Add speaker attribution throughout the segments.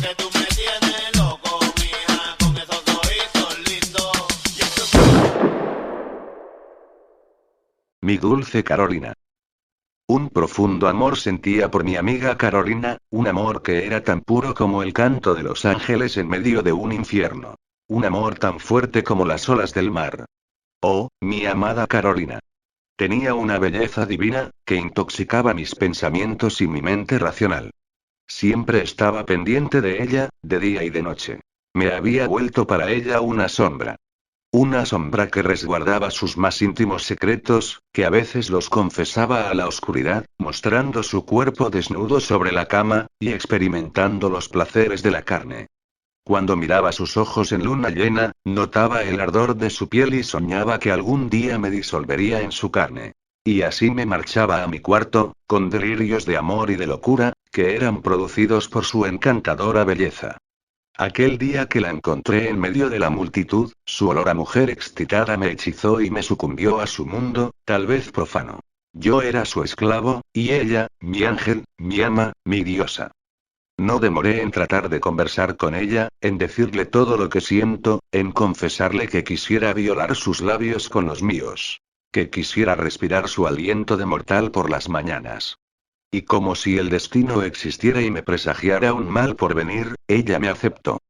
Speaker 1: que tú me tienes loco, mija, con esos ojitos lindos.
Speaker 2: Mi dulce Carolina. Un profundo amor sentía por mi amiga Carolina, un amor que era tan puro como el canto de los ángeles en medio de un infierno. Un amor tan fuerte como las olas del mar. Oh, mi amada Carolina. Tenía una belleza divina, que intoxicaba mis pensamientos y mi mente racional. Siempre estaba pendiente de ella, de día y de noche. Me había vuelto para ella una sombra. Una sombra que resguardaba sus más íntimos secretos, que a veces los confesaba a la oscuridad, mostrando su cuerpo desnudo sobre la cama, y experimentando los placeres de la carne. Cuando miraba sus ojos en luna llena, notaba el ardor de su piel y soñaba que algún día me disolvería en su carne. Y así me marchaba a mi cuarto, con delirios de amor y de locura, que eran producidos por su encantadora belleza. Aquel día que la encontré en medio de la multitud, su olor a mujer excitada me hechizó y me sucumbió a su mundo, tal vez profano. Yo era su esclavo, y ella, mi ángel, mi ama, mi diosa. No demoré en tratar de conversar con ella, en decirle todo lo que siento, en confesarle que quisiera violar sus labios con los míos. Que quisiera respirar su aliento de mortal por las mañanas. Y como si el destino existiera y me presagiara un mal por venir, ella me aceptó.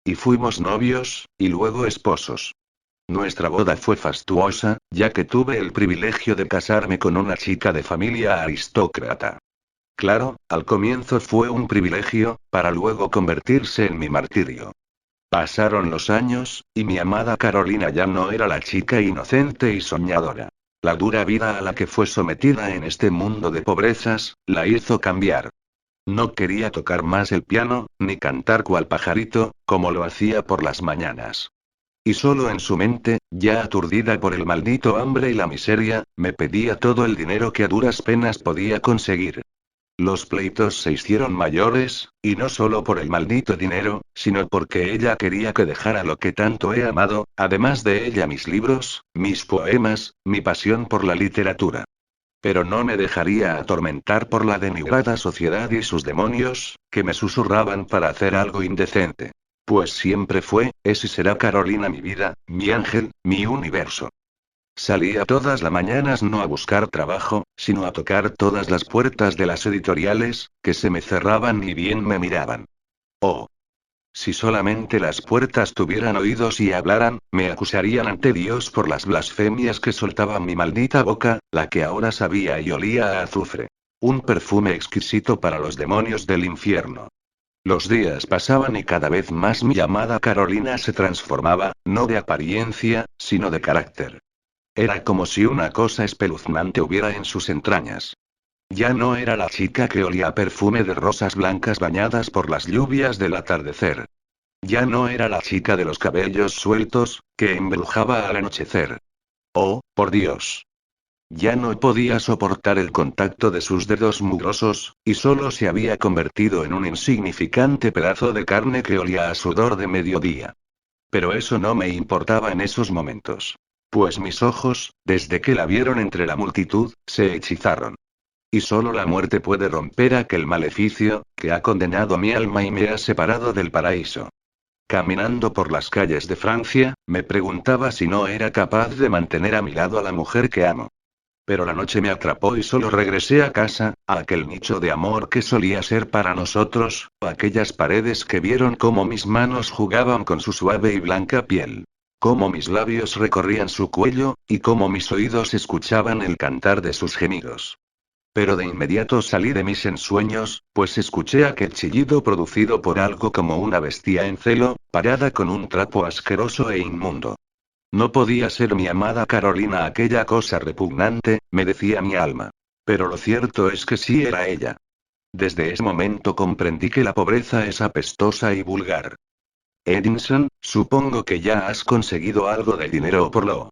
Speaker 2: Y fuimos novios, y luego esposos. Nuestra boda fue fastuosa, ya que tuve el privilegio de casarme con una chica de familia aristócrata. Claro, al comienzo fue un privilegio, para luego convertirse en mi martirio. Pasaron los años, y mi amada Carolina ya no era la chica inocente y soñadora. La dura vida a la que fue sometida en este mundo de pobrezas, la hizo cambiar. No quería tocar más el piano, ni cantar cual pajarito, como lo hacía por las mañanas. Y solo en su mente, ya aturdida por el maldito hambre y la miseria, me pedía todo el dinero que a duras penas podía conseguir. Los pleitos se hicieron mayores, y no solo por el maldito dinero, sino porque ella quería que dejara lo que tanto he amado, además de ella mis libros, mis poemas, mi pasión por la literatura. Pero no me dejaría atormentar por la denigrada sociedad y sus demonios, que me susurraban para hacer algo indecente. Pues siempre fue, es y será Carolina mi vida, mi ángel, mi universo. Salía todas las mañanas no a buscar trabajo, sino a tocar todas las puertas de las editoriales, que se me cerraban ni bien me miraban. Oh. Si solamente las puertas tuvieran oídos y hablaran, me acusarían ante Dios por las blasfemias que soltaba mi maldita boca, la que ahora sabía y olía a azufre. Un perfume exquisito para los demonios del infierno. Los días pasaban y cada vez más mi amada Carolina se transformaba, no de apariencia, sino de carácter. Era como si una cosa espeluznante hubiera en sus entrañas. Ya no era la chica que olía a perfume de rosas blancas bañadas por las lluvias del atardecer. Ya no era la chica de los cabellos sueltos, que embrujaba al anochecer. Oh, por Dios. Ya no podía soportar el contacto de sus dedos mugrosos, y solo se había convertido en un insignificante pedazo de carne que olía a sudor de mediodía. Pero eso no me importaba en esos momentos. Pues mis ojos, desde que la vieron entre la multitud, se hechizaron. Y solo la muerte puede romper aquel maleficio, que ha condenado mi alma y me ha separado del paraíso. Caminando por las calles de Francia, me preguntaba si no era capaz de mantener a mi lado a la mujer que amo. Pero la noche me atrapó y solo regresé a casa, a aquel nicho de amor que solía ser para nosotros, a aquellas paredes que vieron cómo mis manos jugaban con su suave y blanca piel. Cómo mis labios recorrían su cuello, y cómo mis oídos escuchaban el cantar de sus gemidos. Pero de inmediato salí de mis ensueños, pues escuché aquel chillido producido por algo como una bestia en celo, parada con un trapo asqueroso e inmundo. No podía ser mi amada Carolina aquella cosa repugnante, me decía mi alma. Pero lo cierto es que sí era ella. Desde ese momento comprendí que la pobreza es apestosa y vulgar. Edinson, supongo que ya has conseguido algo de dinero por lo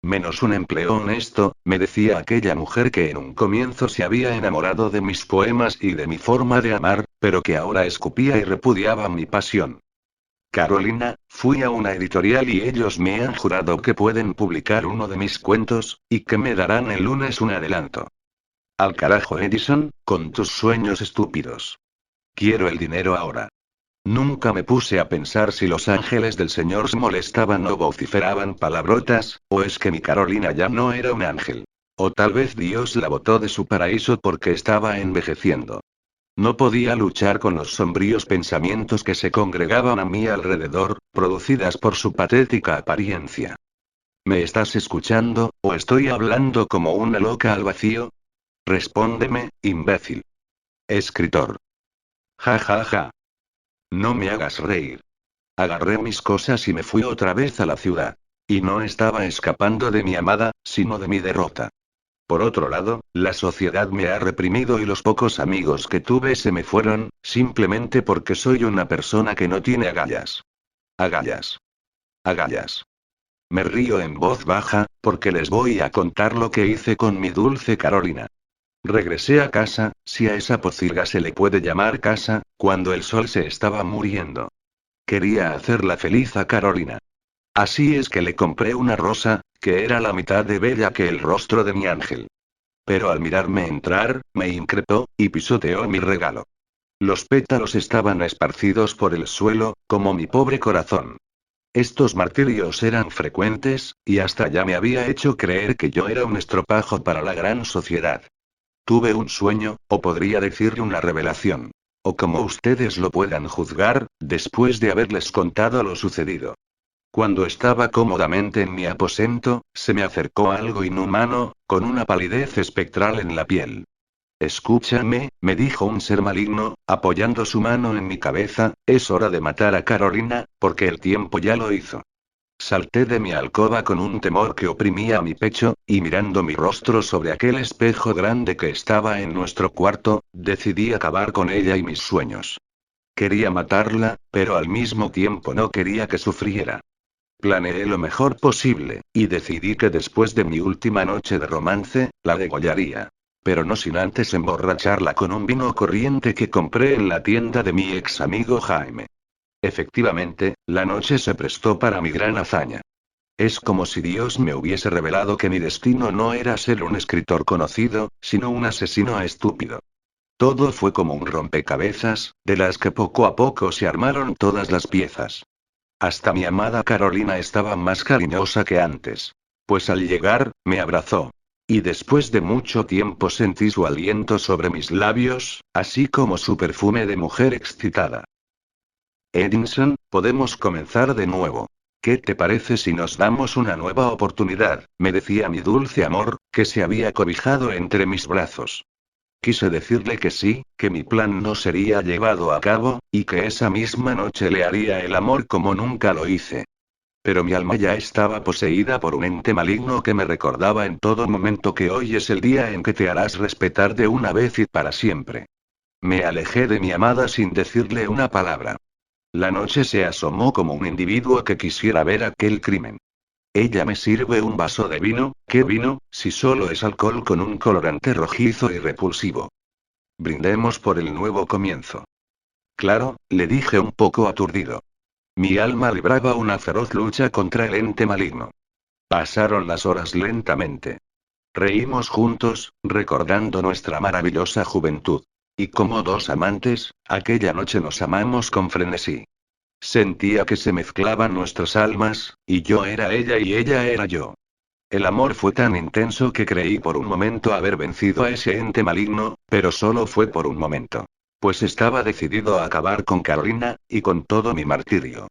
Speaker 2: menos un empleo honesto, me decía aquella mujer que en un comienzo se había enamorado de mis poemas y de mi forma de amar, pero que ahora escupía y repudiaba mi pasión. Carolina, fui a una editorial y ellos me han jurado que pueden publicar uno de mis cuentos, y que me darán el lunes un adelanto. Al carajo Edison, con tus sueños estúpidos. Quiero el dinero ahora. Nunca me puse a pensar si los ángeles del Señor se molestaban o vociferaban palabrotas, o es que mi Carolina ya no era un ángel. O tal vez Dios la botó de su paraíso porque estaba envejeciendo. No podía luchar con los sombríos pensamientos que se congregaban a mi alrededor, producidas por su patética apariencia. ¿Me estás escuchando, o estoy hablando como una loca al vacío? Respóndeme, imbécil. Escritor. Ja ja ja. No me hagas reír. Agarré mis cosas y me fui otra vez a la ciudad. Y no estaba escapando de mi amada, sino de mi derrota. Por otro lado, la sociedad me ha reprimido y los pocos amigos que tuve se me fueron, simplemente porque soy una persona que no tiene agallas. Agallas. Agallas. Me río en voz baja, porque les voy a contar lo que hice con mi dulce Carolina. Regresé a casa, si a esa pocilga se le puede llamar casa, cuando el sol se estaba muriendo. Quería hacerla feliz a Carolina. Así es que le compré una rosa, que era la mitad de bella que el rostro de mi ángel. Pero al mirarme entrar, me increpó, y pisoteó mi regalo. Los pétalos estaban esparcidos por el suelo, como mi pobre corazón. Estos martirios eran frecuentes, y hasta ya me había hecho creer que yo era un estropajo para la gran sociedad. Tuve un sueño, o podría decirle una revelación. O como ustedes lo puedan juzgar, después de haberles contado lo sucedido. Cuando estaba cómodamente en mi aposento, se me acercó algo inhumano, con una palidez espectral en la piel. Escúchame, me dijo un ser maligno, apoyando su mano en mi cabeza, es hora de matar a Carolina, porque el tiempo ya lo hizo. Salté de mi alcoba con un temor que oprimía mi pecho, y mirando mi rostro sobre aquel espejo grande que estaba en nuestro cuarto, decidí acabar con ella y mis sueños. Quería matarla, pero al mismo tiempo no quería que sufriera. Planeé lo mejor posible, y decidí que después de mi última noche de romance, la degollaría. Pero no sin antes emborracharla con un vino corriente que compré en la tienda de mi ex amigo Jaime. Efectivamente, la noche se prestó para mi gran hazaña. Es como si Dios me hubiese revelado que mi destino no era ser un escritor conocido, sino un asesino estúpido. Todo fue como un rompecabezas, de las que poco a poco se armaron todas las piezas. Hasta mi amada Carolina estaba más cariñosa que antes. Pues al llegar, me abrazó. Y después de mucho tiempo sentí su aliento sobre mis labios, así como su perfume de mujer excitada. Edinson, podemos comenzar de nuevo. ¿Qué te parece si nos damos una nueva oportunidad? Me decía mi dulce amor, que se había cobijado entre mis brazos. Quise decirle que sí, que mi plan no sería llevado a cabo, y que esa misma noche le haría el amor como nunca lo hice. Pero mi alma ya estaba poseída por un ente maligno que me recordaba en todo momento que hoy es el día en que te harás respetar de una vez y para siempre. Me alejé de mi amada sin decirle una palabra. La noche se asomó como un individuo que quisiera ver aquel crimen. Ella me sirve un vaso de vino. ¿Qué vino, si solo es alcohol con un colorante rojizo y repulsivo? Brindemos por el nuevo comienzo. Claro, le dije un poco aturdido. Mi alma libraba una feroz lucha contra el ente maligno. Pasaron las horas lentamente. Reímos juntos, recordando nuestra maravillosa juventud. Y como dos amantes, aquella noche nos amamos con frenesí. Sentía que se mezclaban nuestras almas, y yo era ella y ella era yo. El amor fue tan intenso que creí por un momento haber vencido a ese ente maligno, pero solo fue por un momento. Pues estaba decidido a acabar con Carolina, y con todo mi martirio.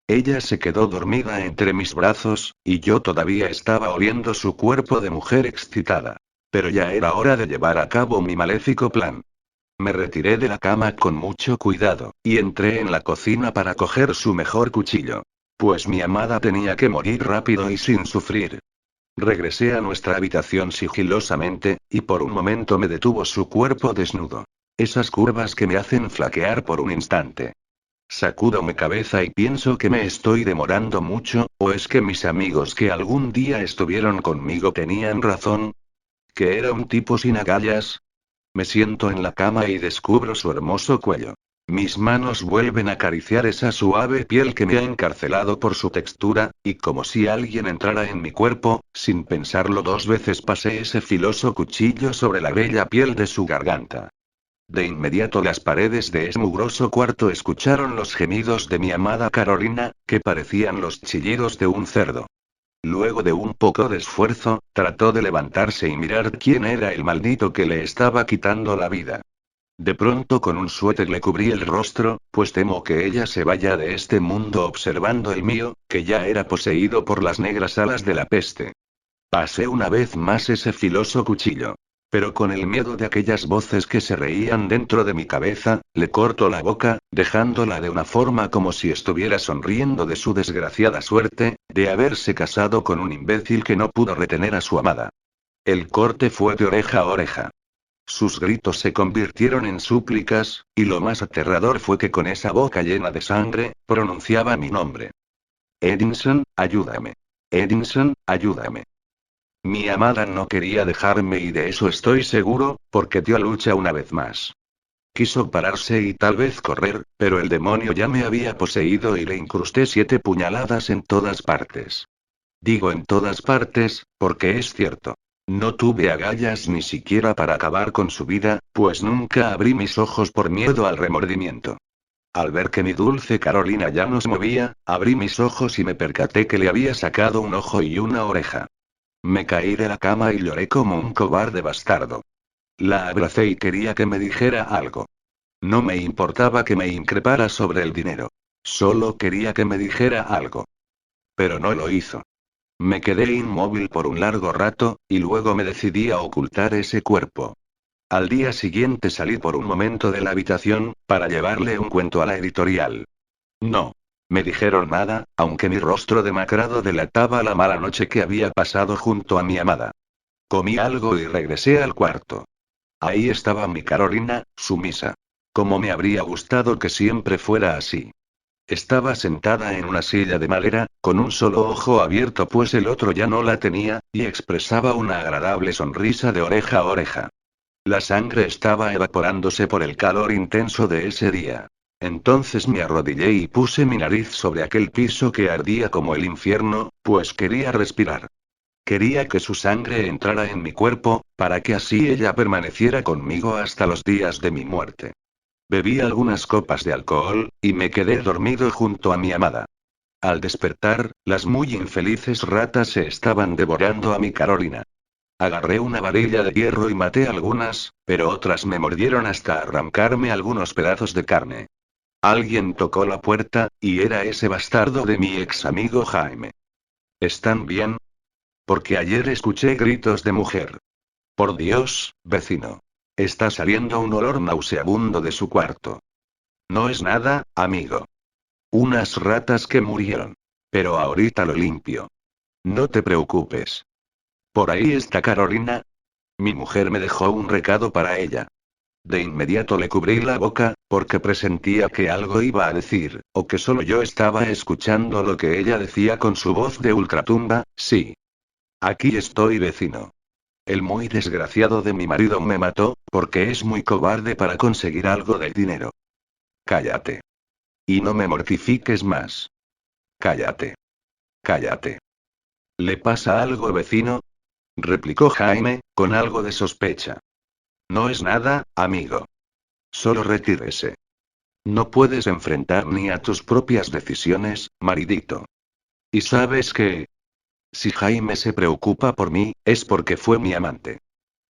Speaker 2: Ella se quedó dormida entre mis brazos, y yo todavía estaba oliendo su cuerpo de mujer excitada. Pero ya era hora de llevar a cabo mi maléfico plan. Me retiré de la cama con mucho cuidado, y entré en la cocina para coger su mejor cuchillo. Pues mi amada tenía que morir rápido y sin sufrir. Regresé a nuestra habitación sigilosamente, y por un momento me detuvo su cuerpo desnudo. Esas curvas que me hacen flaquear por un instante. Sacudo mi cabeza y pienso que me estoy demorando mucho, o es que mis amigos que algún día estuvieron conmigo tenían razón. Que era un tipo sin agallas. Me siento en la cama y descubro su hermoso cuello. Mis manos vuelven a acariciar esa suave piel que me ha encarcelado por su textura, y como si alguien entrara en mi cuerpo, sin pensarlo dos veces pasé ese filoso cuchillo sobre la bella piel de su garganta. De inmediato las paredes de ese mugroso cuarto escucharon los gemidos de mi amada Carolina, que parecían los chillidos de un cerdo. Luego de un poco de esfuerzo, trató de levantarse y mirar quién era el maldito que le estaba quitando la vida. De pronto con un suéter le cubrí el rostro, pues temo que ella se vaya de este mundo observando el mío, que ya era poseído por las negras alas de la peste. Pasé una vez más ese filoso cuchillo. Pero con el miedo de aquellas voces que se reían dentro de mi cabeza, le corto la boca, dejándola de una forma como si estuviera sonriendo de su desgraciada suerte, de haberse casado con un imbécil que no pudo retener a su amada. El corte fue de oreja a oreja. Sus gritos se convirtieron en súplicas, y lo más aterrador fue que con esa boca llena de sangre, pronunciaba mi nombre. Edinson, ayúdame. Edinson, ayúdame. Mi amada no quería dejarme y de eso estoy seguro, porque dio lucha una vez más. Quiso pararse y tal vez correr, pero el demonio ya me había poseído y le incrusté 7 puñaladas en todas partes. Digo en todas partes, porque es cierto. No tuve agallas ni siquiera para acabar con su vida, pues nunca abrí mis ojos por miedo al remordimiento. Al ver que mi dulce Carolina ya no se movía, abrí mis ojos y me percaté que le había sacado un ojo y una oreja. Me caí de la cama y lloré como un cobarde bastardo. La abracé y quería que me dijera algo. No me importaba que me increpara sobre el dinero. Solo quería que me dijera algo. Pero no lo hizo. Me quedé inmóvil por un largo rato, y luego me decidí a ocultar ese cuerpo. Al día siguiente salí por un momento de la habitación, para llevarle un cuento a la editorial. No me dijeron nada, aunque mi rostro demacrado delataba la mala noche que había pasado junto a mi amada. Comí algo y regresé al cuarto. Ahí estaba mi Carolina, sumisa. Como me habría gustado que siempre fuera así. Estaba sentada en una silla de madera, con un solo ojo abierto pues el otro ya no la tenía, y expresaba una agradable sonrisa de oreja a oreja. La sangre estaba evaporándose por el calor intenso de ese día. Entonces me arrodillé y puse mi nariz sobre aquel piso que ardía como el infierno, pues quería respirar. Quería que su sangre entrara en mi cuerpo, para que así ella permaneciera conmigo hasta los días de mi muerte. Bebí algunas copas de alcohol, y me quedé dormido junto a mi amada. Al despertar, las muy infelices ratas se estaban devorando a mi Carolina. Agarré una varilla de hierro y maté algunas, pero otras me mordieron hasta arrancarme algunos pedazos de carne. Alguien tocó la puerta, y era ese bastardo de mi ex amigo Jaime. ¿Están bien? Porque ayer escuché gritos de mujer. Por Dios, vecino. Está saliendo un olor nauseabundo de su cuarto. No es nada, amigo. Unas ratas que murieron. Pero ahorita lo limpio. No te preocupes. ¿Por ahí está Carolina? Mi mujer me dejó un recado para ella. De inmediato le cubrí la boca, porque presentía que algo iba a decir, o que solo yo estaba escuchando lo que ella decía con su voz de ultratumba. Sí. Aquí estoy, vecino. El muy desgraciado de mi marido me mató, porque es muy cobarde para conseguir algo del dinero. Cállate. Y no me mortifiques más. Cállate. Cállate. ¿Le pasa algo, vecino? Replicó Jaime, con algo de sospecha. No es nada, amigo. Solo retírese. No puedes enfrentar ni a tus propias decisiones, maridito. ¿Y sabes qué? Si Jaime se preocupa por mí, es porque fue mi amante.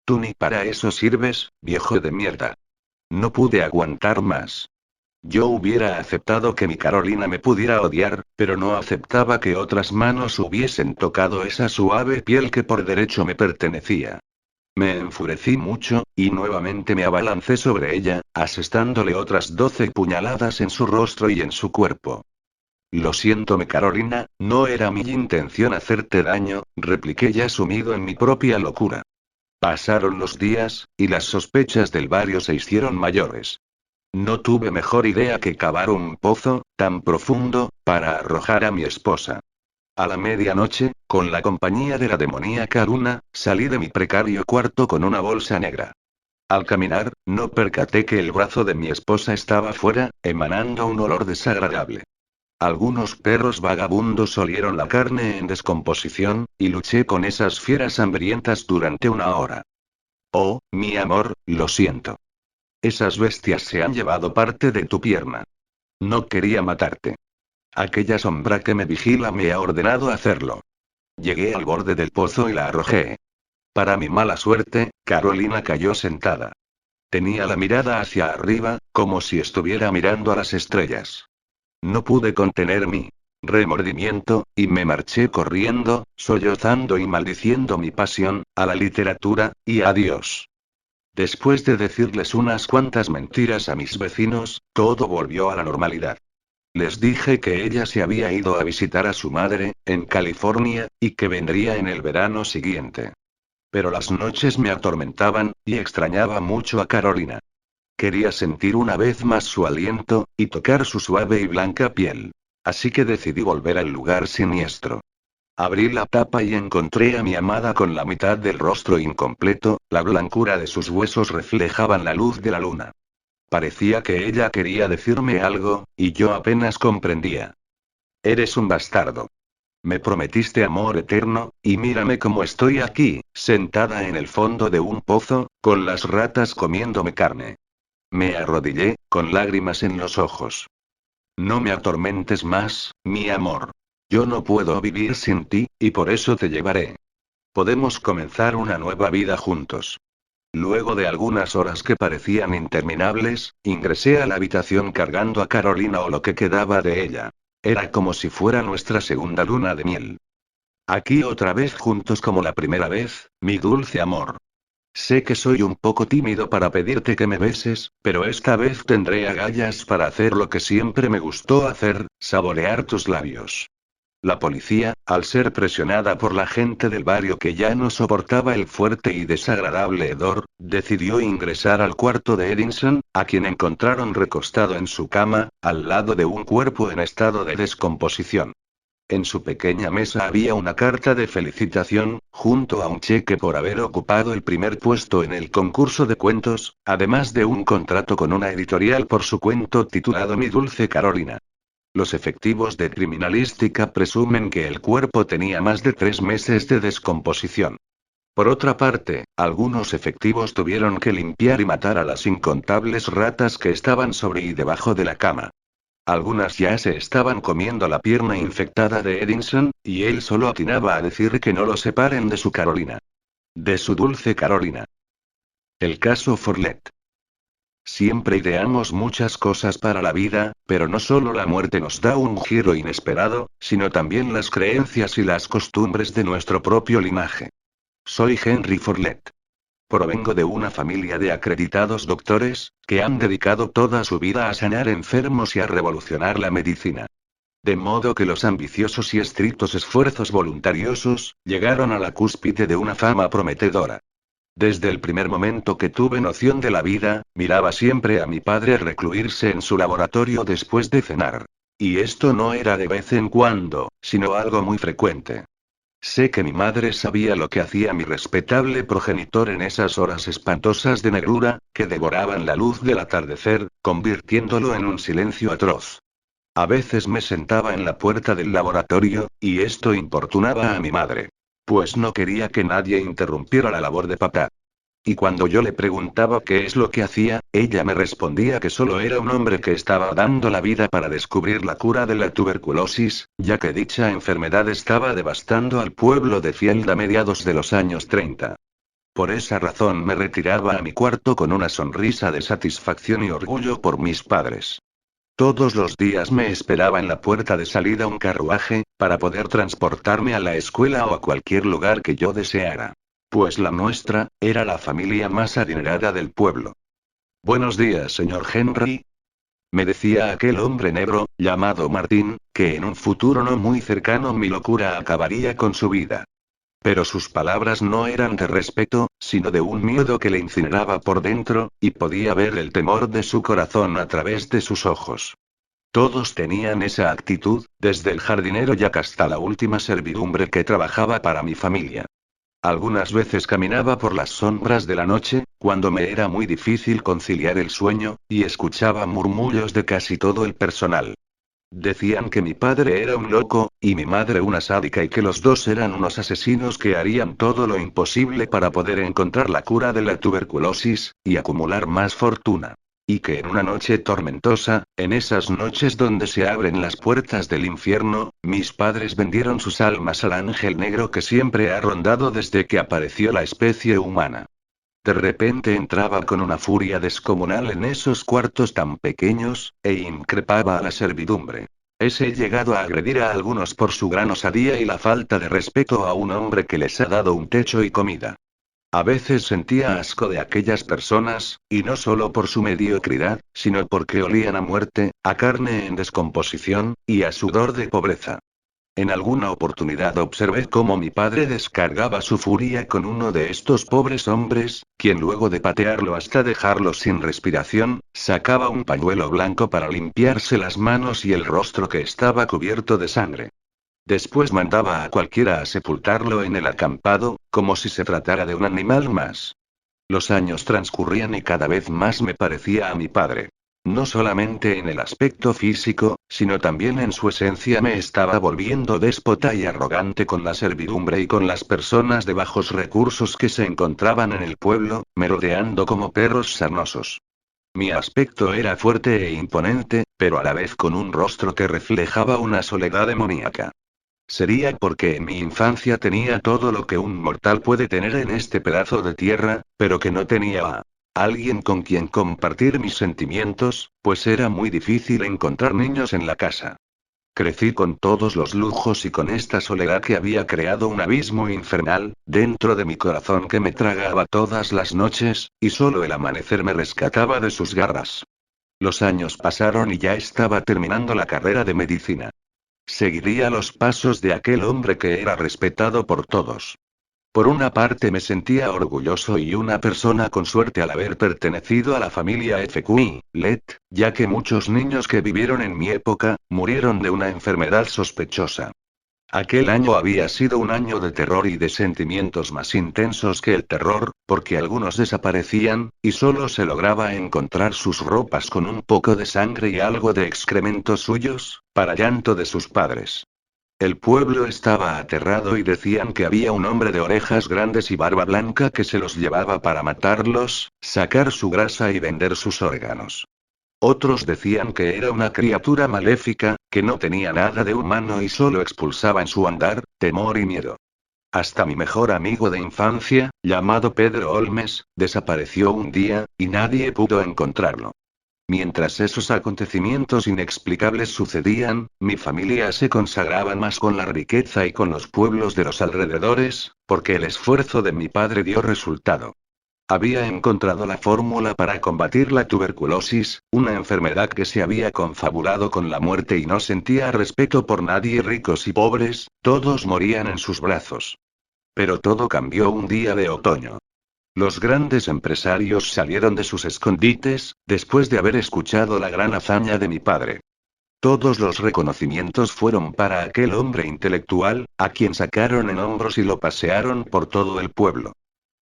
Speaker 2: Tú ni para eso sirves, viejo de mierda. No pude aguantar más. Yo hubiera aceptado que mi Carolina me pudiera odiar, pero no aceptaba que otras manos hubiesen tocado esa suave piel que por derecho me pertenecía. Me enfurecí mucho, y nuevamente me abalancé sobre ella, asestándole otras 12 puñaladas en su rostro y en su cuerpo. Lo siento, mi Carolina, no era mi intención hacerte daño, repliqué ya sumido en mi propia locura. Pasaron los días, y las sospechas del barrio se hicieron mayores. No tuve mejor idea que cavar un pozo, tan profundo, para arrojar a mi esposa. A la medianoche, con la compañía de la demoníaca luna, salí de mi precario cuarto con una bolsa negra. Al caminar, no percaté que el brazo de mi esposa estaba fuera, emanando un olor desagradable. Algunos perros vagabundos olieron la carne en descomposición, y luché con esas fieras hambrientas durante una hora. Oh, mi amor, lo siento. Esas bestias se han llevado parte de tu pierna. No quería matarte. Aquella sombra que me vigila me ha ordenado hacerlo. Llegué al borde del pozo y la arrojé. Para mi mala suerte, Carolina cayó sentada. Tenía la mirada hacia arriba, como si estuviera mirando a las estrellas. No pude contener mi remordimiento, y me marché corriendo, sollozando y maldiciendo mi pasión, a la literatura, y a Dios. Después de decirles unas cuantas mentiras a mis vecinos, todo volvió a la normalidad. Les dije que ella se había ido a visitar a su madre, en California, y que vendría en el verano siguiente. Pero las noches me atormentaban, y extrañaba mucho a Carolina. Quería sentir una vez más su aliento, y tocar su suave y blanca piel. Así que decidí volver al lugar siniestro. Abrí la tapa y encontré a mi amada con la mitad del rostro incompleto, la blancura de sus huesos reflejaban la luz de la luna. Parecía que ella quería decirme algo, y yo apenas comprendía. Eres un bastardo. Me prometiste amor eterno, y mírame cómo estoy aquí, sentada en el fondo de un pozo, con las ratas comiéndome carne. Me arrodillé, con lágrimas en los ojos. No me atormentes más, mi amor. Yo no puedo vivir sin ti, y por eso te llevaré. Podemos comenzar una nueva vida juntos. Luego de algunas horas que parecían interminables, ingresé a la habitación cargando a Carolina o lo que quedaba de ella. Era como si fuera nuestra segunda luna de miel. Aquí otra vez juntos como la primera vez, mi dulce amor. Sé que soy un poco tímido para pedirte que me beses, pero esta vez tendré agallas para hacer lo que siempre me gustó hacer, saborear tus labios. La policía, al ser presionada por la gente del barrio que ya no soportaba el fuerte y desagradable hedor, decidió ingresar al cuarto de Edinson, a quien encontraron recostado en su cama, al lado de un cuerpo en estado de descomposición. En su pequeña mesa había una carta de felicitación, junto a un cheque por haber ocupado el primer puesto en el concurso de cuentos, además de un contrato con una editorial por su cuento titulado Mi Dulce Carolina. Los efectivos de criminalística presumen que el cuerpo tenía más de 3 meses de descomposición. Por otra parte, algunos efectivos tuvieron que limpiar y matar a las incontables ratas que estaban sobre y debajo de la cama. Algunas ya se estaban comiendo la pierna infectada de Edinson, y él solo atinaba a decir que no lo separen de su Carolina. De su dulce Carolina. El caso Follett. Siempre ideamos muchas cosas para la vida, pero no solo la muerte nos da un giro inesperado, sino también las creencias y las costumbres de nuestro propio linaje. Soy Henry Follett. Provengo de una familia de acreditados doctores, que han dedicado toda su vida a sanar enfermos y a revolucionar la medicina. De modo que los ambiciosos y estrictos esfuerzos voluntariosos, llegaron a la cúspide de una fama prometedora. Desde el primer momento que tuve noción de la vida, miraba siempre a mi padre recluirse en su laboratorio después de cenar. Y esto no era de vez en cuando, sino algo muy frecuente. Sé que mi madre sabía lo que hacía mi respetable progenitor en esas horas espantosas de negrura, que devoraban la luz del atardecer, convirtiéndolo en un silencio atroz. A veces me sentaba en la puerta del laboratorio, y esto importunaba a mi madre. Pues no quería que nadie interrumpiera la labor de papá. Y cuando yo le preguntaba qué es lo que hacía, ella me respondía que solo era un hombre que estaba dando la vida para descubrir la cura de la tuberculosis, ya que dicha enfermedad estaba devastando al pueblo de Field a mediados de los años 30. Por esa razón me retiraba a mi cuarto con una sonrisa de satisfacción y orgullo por mis padres. Todos los días me esperaba en la puerta de salida un carruaje, para poder transportarme a la escuela o a cualquier lugar que yo deseara. Pues la nuestra, era la familia más adinerada del pueblo. Buenos días, señor Henry. Me decía aquel hombre negro, llamado Martín, que en un futuro no muy cercano mi locura acabaría con su vida. Pero sus palabras no eran de respeto, sino de un miedo que le incineraba por dentro, y podía ver el temor de su corazón a través de sus ojos. Todos tenían esa actitud, desde el jardinero Jack hasta la última servidumbre que trabajaba para mi familia. Algunas veces caminaba por las sombras de la noche, cuando me era muy difícil conciliar el sueño, y escuchaba murmullos de casi todo el personal. Decían que mi padre era un loco, y mi madre una sádica y que los dos eran unos asesinos que harían todo lo imposible para poder encontrar la cura de la tuberculosis, y acumular más fortuna. Y que en una noche tormentosa, en esas noches donde se abren las puertas del infierno, mis padres vendieron sus almas al ángel negro que siempre ha rondado desde que apareció la especie humana. De repente entraba con una furia descomunal en esos cuartos tan pequeños, e increpaba a la servidumbre. He llegado a agredir a algunos por su gran osadía y la falta de respeto a un hombre que les ha dado un techo y comida. A veces sentía asco de aquellas personas, y no solo por su mediocridad, sino porque olían a muerte, a carne en descomposición, y a sudor de pobreza. En alguna oportunidad observé cómo mi padre descargaba su furia con uno de estos pobres hombres, quien luego de patearlo hasta dejarlo sin respiración, sacaba un pañuelo blanco para limpiarse las manos y el rostro que estaba cubierto de sangre. Después mandaba a cualquiera a sepultarlo en el acampado, como si se tratara de un animal más. Los años transcurrían y cada vez más me parecía a mi padre. No solamente en el aspecto físico, sino también en su esencia me estaba volviendo déspota y arrogante con la servidumbre y con las personas de bajos recursos que se encontraban en el pueblo, merodeando como perros sarnosos. Mi aspecto era fuerte e imponente, pero a la vez con un rostro que reflejaba una soledad demoníaca. Sería porque en mi infancia tenía todo lo que un mortal puede tener en este pedazo de tierra, pero que no tenía a alguien con quien compartir mis sentimientos, pues era muy difícil encontrar niños en la casa. Crecí con todos los lujos y con esta soledad que había creado un abismo infernal, dentro de mi corazón que me tragaba todas las noches, y solo el amanecer me rescataba de sus garras. Los años pasaron y ya estaba terminando la carrera de medicina. Seguiría los pasos de aquel hombre que era respetado por todos. Por una parte me sentía orgulloso y una persona con suerte al haber pertenecido a la familia FQI, LED, ya que muchos niños que vivieron en mi época, murieron de una enfermedad sospechosa. Aquel año había sido un año de terror y de sentimientos más intensos que el terror, porque algunos desaparecían, y solo se lograba encontrar sus ropas con un poco de sangre y algo de excrementos suyos, para llanto de sus padres. El pueblo estaba aterrado y decían que había un hombre de orejas grandes y barba blanca que se los llevaba para matarlos, sacar su grasa y vender sus órganos. Otros decían que era una criatura maléfica, que no tenía nada de humano y solo expulsaba en su andar, temor y miedo. Hasta mi mejor amigo de infancia, llamado Pedro Olmes, desapareció un día, y nadie pudo encontrarlo. Mientras esos acontecimientos inexplicables sucedían, mi familia se consagraba más con la riqueza y con los pueblos de los alrededores, porque el esfuerzo de mi padre dio resultado. Había encontrado la fórmula para combatir la tuberculosis, una enfermedad que se había confabulado con la muerte y no sentía respeto por nadie, ricos y pobres, todos morían en sus brazos. Pero todo cambió un día de otoño. Los grandes empresarios salieron de sus escondites, después de haber escuchado la gran hazaña de mi padre. Todos los reconocimientos fueron para aquel hombre intelectual, a quien sacaron en hombros y lo pasearon por todo el pueblo.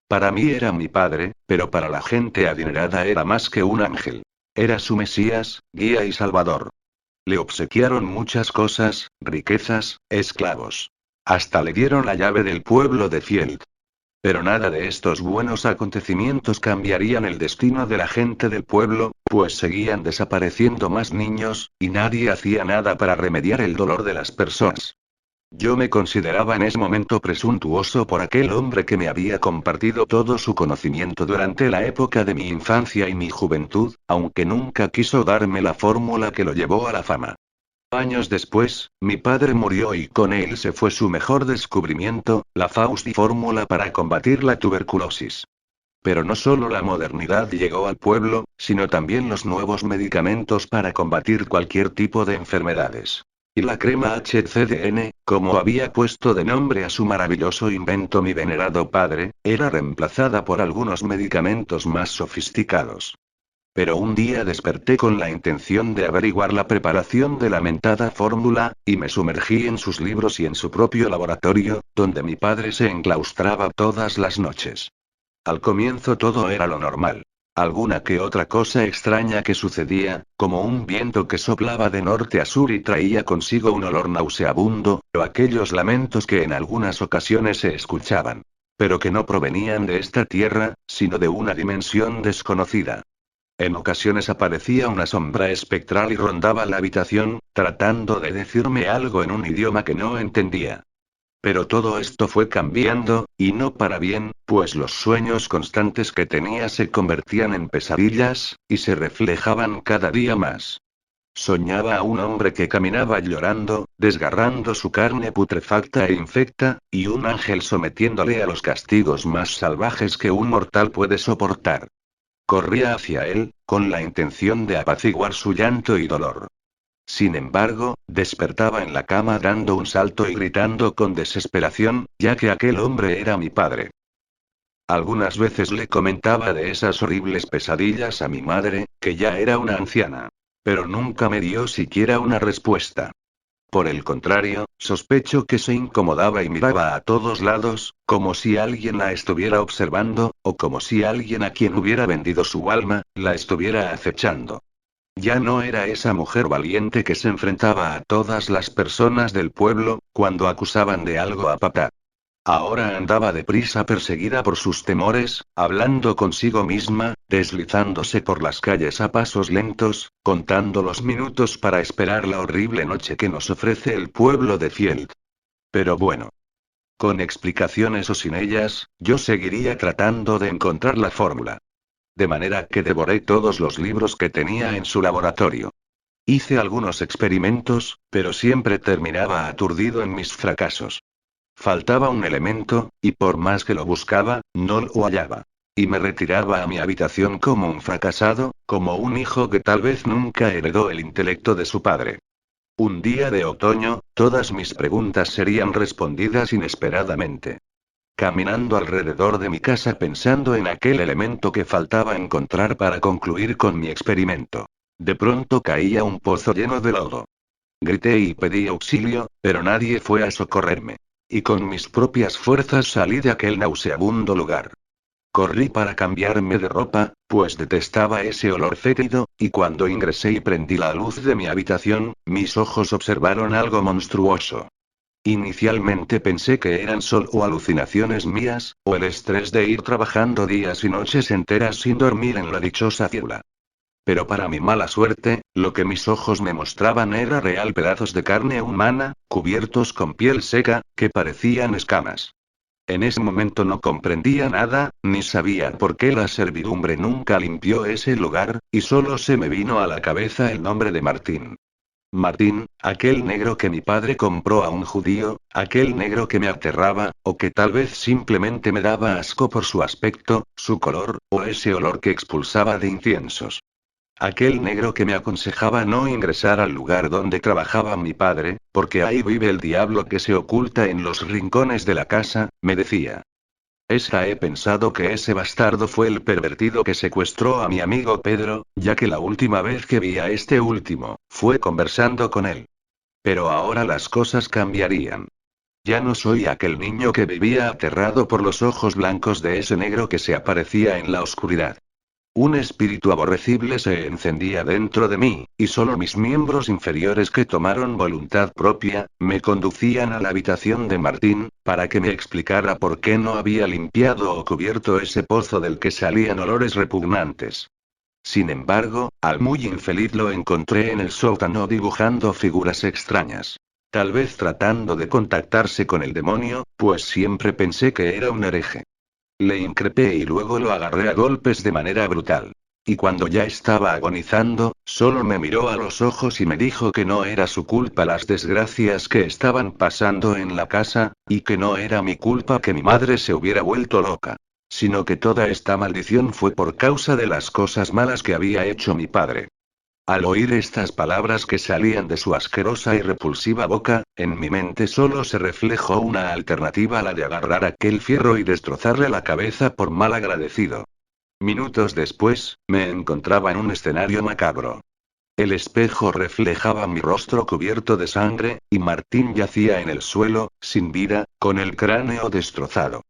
Speaker 2: Para mí era mi padre, pero para la gente adinerada era más que un ángel. Era su Mesías, guía y salvador. Le obsequiaron muchas cosas, riquezas, esclavos. Hasta le dieron la llave del pueblo de Field. Pero nada de estos buenos acontecimientos cambiarían el destino de la gente del pueblo, pues seguían desapareciendo más niños, y nadie hacía nada para remediar el dolor de las personas. Yo me consideraba en ese momento presuntuoso por aquel hombre que me había compartido todo su conocimiento durante la época de mi infancia y mi juventud, aunque nunca quiso darme la fórmula que lo llevó a la fama. Años después, mi padre murió y con él se fue su mejor descubrimiento, la Fauci fórmula para combatir la tuberculosis. Pero no solo la modernidad llegó al pueblo, sino también los nuevos medicamentos para combatir cualquier tipo de enfermedades. Y la crema HCDN, como había puesto de nombre a su maravilloso invento mi venerado padre, era reemplazada por algunos medicamentos más sofisticados. Pero un día desperté con la intención de averiguar la preparación de la mentada fórmula, y me sumergí en sus libros y en su propio laboratorio, donde mi padre se enclaustraba todas las noches. Al comienzo todo era lo normal. Alguna que otra cosa extraña que sucedía, como un viento que soplaba de norte a sur y traía consigo un olor nauseabundo, o aquellos lamentos que en algunas ocasiones se escuchaban. Pero que no provenían de esta tierra, sino de una dimensión desconocida. En ocasiones aparecía una sombra espectral y rondaba la habitación, tratando de decirme algo en un idioma que no entendía. Pero todo esto fue cambiando, y no para bien, pues los sueños constantes que tenía se convertían en pesadillas, y se reflejaban cada día más. Soñaba a un hombre que caminaba llorando, desgarrando su carne putrefacta e infecta, y un ángel sometiéndole a los castigos más salvajes que un mortal puede soportar. Corría hacia él, con la intención de apaciguar su llanto y dolor. Sin embargo, despertaba en la cama dando un salto y gritando con desesperación, ya que aquel hombre era mi padre. Algunas veces le comentaba de esas horribles pesadillas a mi madre, que ya era una anciana. Pero nunca me dio siquiera una respuesta. Por el contrario, sospecho que se incomodaba y miraba a todos lados, como si alguien la estuviera observando, o como si alguien a quien hubiera vendido su alma, la estuviera acechando. Ya no era esa mujer valiente que se enfrentaba a todas las personas del pueblo, cuando acusaban de algo a papá. Ahora andaba deprisa perseguida por sus temores, hablando consigo misma, deslizándose por las calles a pasos lentos, contando los minutos para esperar la horrible noche que nos ofrece el pueblo de Field. Pero bueno. Con explicaciones o sin ellas, yo seguiría tratando de encontrar la fórmula. De manera que devoré todos los libros que tenía en su laboratorio. Hice algunos experimentos, pero siempre terminaba aturdido en mis fracasos. Faltaba un elemento, y por más que lo buscaba, no lo hallaba. Y me retiraba a mi habitación como un fracasado, como un hijo que tal vez nunca heredó el intelecto de su padre. Un día de otoño, todas mis preguntas serían respondidas inesperadamente. Caminando alrededor de mi casa pensando en aquel elemento que faltaba encontrar para concluir con mi experimento. De pronto caía un pozo lleno de lodo. Grité y pedí auxilio, pero nadie fue a socorrerme. Y con mis propias fuerzas salí de aquel nauseabundo lugar. Corrí para cambiarme de ropa, pues detestaba ese olor fétido, y cuando ingresé y prendí la luz de mi habitación, mis ojos observaron algo monstruoso. Inicialmente pensé que eran solo alucinaciones mías, o el estrés de ir trabajando días y noches enteras sin dormir en la dichosa ciudad. Pero para mi mala suerte, lo que mis ojos me mostraban era real pedazos de carne humana, cubiertos con piel seca, que parecían escamas. En ese momento no comprendía nada, ni sabía por qué la servidumbre nunca limpió ese lugar, y solo se me vino a la cabeza el nombre de Martín. Martín, aquel negro que mi padre compró a un judío, aquel negro que me aterraba, o que tal vez simplemente me daba asco por su aspecto, su color, o ese olor que expulsaba de inciensos. Aquel negro que me aconsejaba no ingresar al lugar donde trabajaba mi padre, porque ahí vive el diablo que se oculta en los rincones de la casa, me decía. He pensado que ese bastardo fue el pervertido que secuestró a mi amigo Pedro, ya que la última vez que vi a este último, fue conversando con él. Pero ahora las cosas cambiarían. Ya no soy aquel niño que vivía aterrado por los ojos blancos de ese negro que se aparecía en la oscuridad. Un espíritu aborrecible se encendía dentro de mí, y solo mis miembros inferiores que tomaron voluntad propia, me conducían a la habitación de Martín, para que me explicara por qué no había limpiado o cubierto ese pozo del que salían olores repugnantes. Sin embargo, al muy infeliz lo encontré en el sótano dibujando figuras extrañas. Tal vez tratando de contactarse con el demonio, pues siempre pensé que era un hereje. Le increpé y luego lo agarré a golpes de manera brutal. Y cuando ya estaba agonizando, solo me miró a los ojos y me dijo que no era su culpa las desgracias que estaban pasando en la casa, y que no era mi culpa que mi madre se hubiera vuelto loca. Sino que toda esta maldición fue por causa de las cosas malas que había hecho mi padre. Al oír estas palabras que salían de su asquerosa y repulsiva boca, en mi mente solo se reflejó una alternativa a la de agarrar aquel fierro y destrozarle la cabeza por mal agradecido. Minutos después, me encontraba en un escenario macabro. El espejo reflejaba mi rostro cubierto de sangre, y Martín yacía en el suelo, sin vida, con el cráneo destrozado.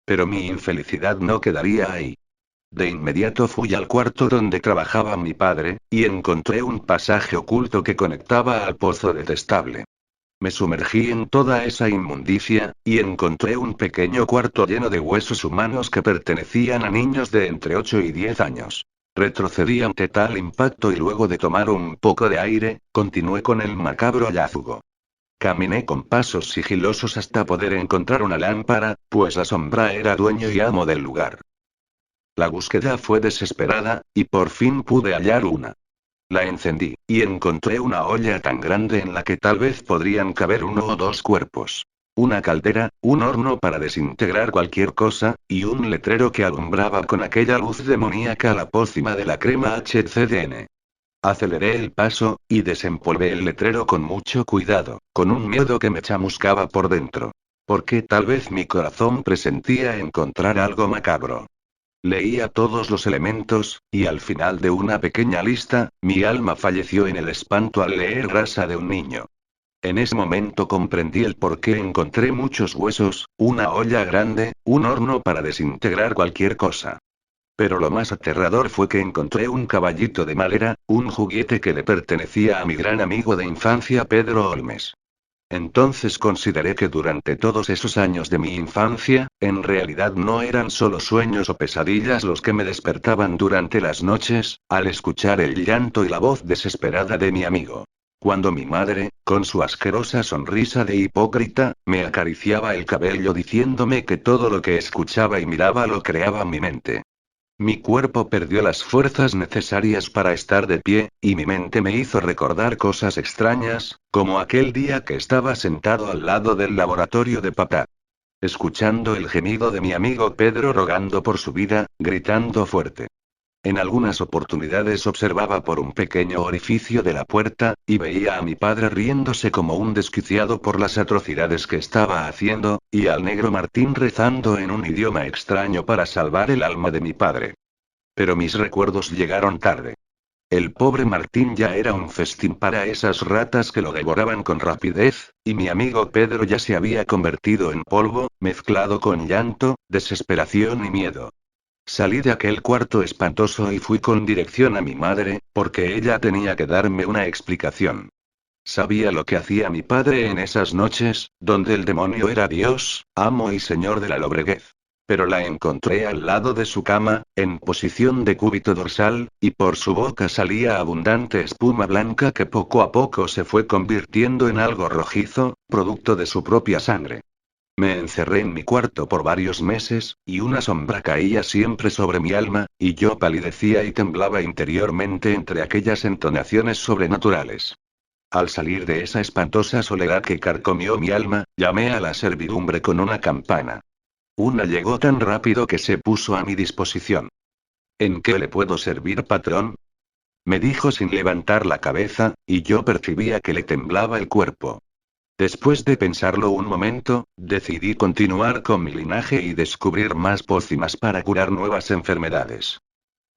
Speaker 2: Pero mi infelicidad no quedaría ahí. De inmediato fui al cuarto donde trabajaba mi padre, y encontré un pasaje oculto que conectaba al pozo detestable. Me sumergí en toda esa inmundicia, y encontré un pequeño cuarto lleno de huesos humanos que pertenecían a niños de entre 8 y 10 años. Retrocedí ante tal impacto y luego de tomar un poco de aire, continué con el macabro hallazgo. Caminé con pasos sigilosos hasta poder encontrar una lámpara, pues la sombra era dueño y amo del lugar. La búsqueda fue desesperada, y por fin pude hallar una. La encendí, y encontré una olla tan grande en la que tal vez podrían caber uno o dos cuerpos. Una caldera, un horno para desintegrar cualquier cosa, y un letrero que alumbraba con aquella luz demoníaca la pócima de la crema HCDN. Aceleré el paso, y desempolvé el letrero con mucho cuidado, con un miedo que me chamuscaba por dentro. Porque tal vez mi corazón presentía encontrar algo macabro. Leía todos los elementos, y al final de una pequeña lista, mi alma falleció en el espanto al leer grasa de un niño. En ese momento comprendí el por qué encontré muchos huesos, una olla grande, un horno para desintegrar cualquier cosa. Pero lo más aterrador fue que encontré un caballito de madera, un juguete que le pertenecía a mi gran amigo de infancia Pedro Olmes. Entonces consideré que durante todos esos años de mi infancia, en realidad no eran solo sueños o pesadillas los que me despertaban durante las noches, al escuchar el llanto y la voz desesperada de mi amigo. Cuando mi madre, con su asquerosa sonrisa de hipócrita, me acariciaba el cabello diciéndome que todo lo que escuchaba y miraba lo creaba mi mente. Mi cuerpo perdió las fuerzas necesarias para estar de pie, y mi mente me hizo recordar cosas extrañas, como aquel día que estaba sentado al lado del laboratorio de papá. Escuchando el gemido de mi amigo Pedro rogando por su vida, gritando fuerte. En algunas oportunidades observaba por un pequeño orificio de la puerta, y veía a mi padre riéndose como un desquiciado por las atrocidades que estaba haciendo, y al negro Martín rezando en un idioma extraño para salvar el alma de mi padre. Pero mis recuerdos llegaron tarde. El pobre Martín ya era un festín para esas ratas que lo devoraban con rapidez, y mi amigo Pedro ya se había convertido en polvo, mezclado con llanto, desesperación y miedo. Salí de aquel cuarto espantoso y fui con dirección a mi madre, porque ella tenía que darme una explicación. Sabía lo que hacía mi padre en esas noches, donde el demonio era Dios, amo y señor de la lobreguez. Pero la encontré al lado de su cama, en posición de cúbito dorsal, y por su boca salía abundante espuma blanca que poco a poco se fue convirtiendo en algo rojizo, producto de su propia sangre. Me encerré en mi cuarto por varios meses, y una sombra caía siempre sobre mi alma, y yo palidecía y temblaba interiormente entre aquellas entonaciones sobrenaturales. Al salir de esa espantosa soledad que carcomió mi alma, llamé a la servidumbre con una campana. Una llegó tan rápido que se puso a mi disposición. ¿En qué le puedo servir, patrón? Me dijo sin levantar la cabeza, y yo percibía que le temblaba el cuerpo. Después de pensarlo un momento, decidí continuar con mi linaje y descubrir más pócimas para curar nuevas enfermedades.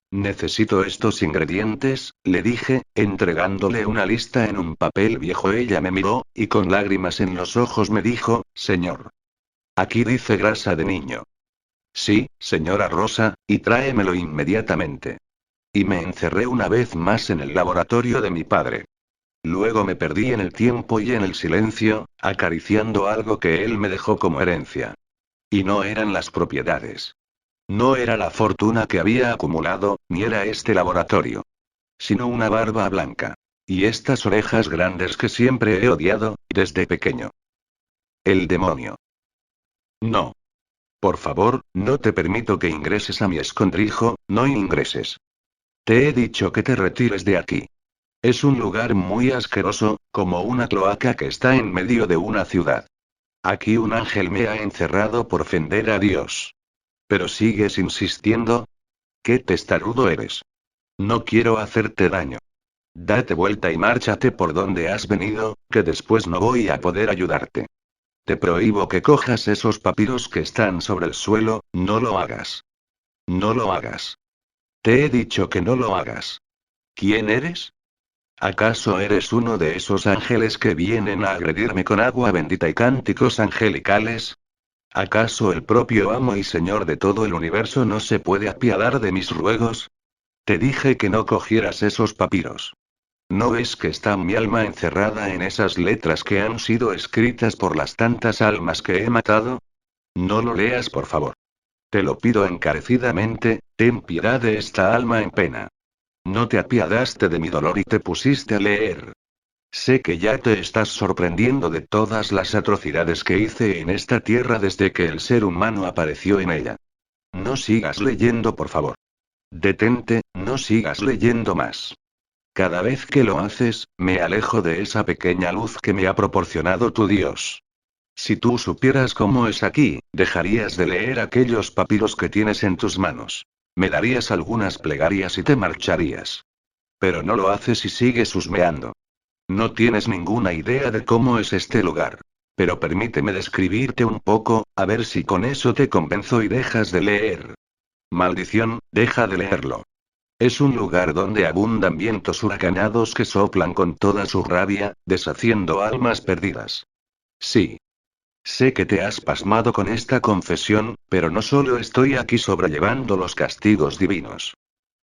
Speaker 2: Necesito estos ingredientes, le dije, entregándole una lista en un papel viejo. Ella me miró, y con lágrimas en los ojos me dijo, señor. Aquí dice grasa de niño. Sí, señora Rosa, y tráemelo inmediatamente. Y me encerré una vez más en el laboratorio de mi padre. Luego me perdí en el tiempo y en el silencio, acariciando algo que él me dejó como herencia. Y no eran las propiedades. No era la fortuna que había acumulado, ni era este laboratorio. Sino una barba blanca. Y estas orejas grandes que siempre he odiado, desde pequeño. El demonio. No. Por favor, no te permito que ingreses a mi escondrijo, no ingreses. Te he dicho que te retires de aquí. Es un lugar muy asqueroso, como una cloaca que está en medio de una ciudad. Aquí un ángel me ha encerrado por ofender a Dios. Pero sigues insistiendo. ¿Qué testarudo eres? No quiero hacerte daño. Date vuelta y márchate por donde has venido, que después no voy a poder ayudarte. Te prohíbo que cojas esos papiros que están sobre el suelo, no lo hagas. No lo hagas. Te he dicho que no lo hagas. ¿Quién eres? ¿Acaso eres uno de esos ángeles que vienen a agredirme con agua bendita y cánticos angelicales? ¿Acaso el propio amo y señor de todo el universo no se puede apiadar de mis ruegos? Te dije que no cogieras esos papiros. ¿No ves que está mi alma encerrada en esas letras que han sido escritas por las tantas almas que he matado? No lo leas, por favor. Te lo pido encarecidamente, ten piedad de esta alma en pena. No te apiadaste de mi dolor y te pusiste a leer. Sé que ya te estás sorprendiendo de todas las atrocidades que hice en esta tierra desde que el ser humano apareció en ella. No sigas leyendo, por favor. Detente, no sigas leyendo más. Cada vez que lo haces, me alejo de esa pequeña luz que me ha proporcionado tu Dios. Si tú supieras cómo es aquí, dejarías de leer aquellos papiros que tienes en tus manos. Me darías algunas plegarias y te marcharías. Pero no lo haces y sigues husmeando. No tienes ninguna idea de cómo es este lugar. Pero permíteme describirte un poco, a ver si con eso te convenzo y dejas de leer. Maldición, deja de leerlo. Es un lugar donde abundan vientos huracanados que soplan con toda su rabia, deshaciendo almas perdidas. Sí. Sé que te has pasmado con esta confesión, pero no solo estoy aquí sobrellevando los castigos divinos.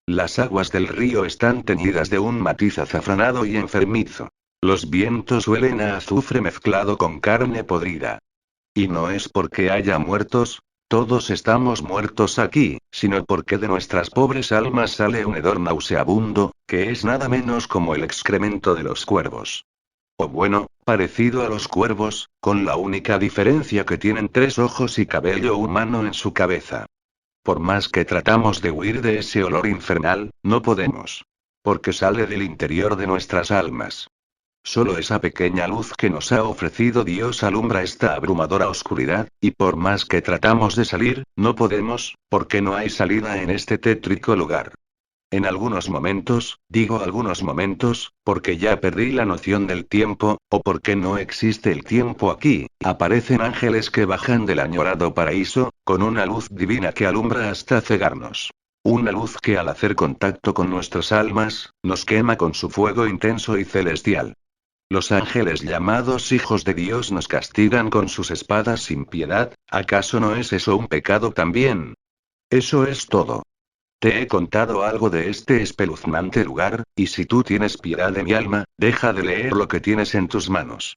Speaker 2: Las aguas del río están teñidas de un matiz azafranado y enfermizo. Los vientos huelen a azufre mezclado con carne podrida. Y no es porque haya muertos, todos estamos muertos aquí, sino porque de nuestras pobres almas sale un hedor nauseabundo, que es nada menos como el excremento de los cuervos. O bueno, parecido a los cuervos, con la única diferencia que tienen 3 ojos y cabello humano en su cabeza. Por más que tratamos de huir de ese olor infernal, no podemos. Porque sale del interior de nuestras almas. Solo esa pequeña luz que nos ha ofrecido Dios alumbra esta abrumadora oscuridad, y por más que tratamos de salir, no podemos, porque no hay salida en este tétrico lugar. En algunos momentos, digo algunos momentos, porque ya perdí la noción del tiempo, o porque no existe el tiempo aquí, aparecen ángeles que bajan del añorado paraíso, con una luz divina que alumbra hasta cegarnos. Una luz que al hacer contacto con nuestras almas, nos quema con su fuego intenso y celestial. Los ángeles llamados hijos de Dios nos castigan con sus espadas sin piedad, ¿acaso no es eso un pecado también? Eso es todo. Te he contado algo de este espeluznante lugar, y si tú tienes piedad de mi alma, deja de leer lo que tienes en tus manos.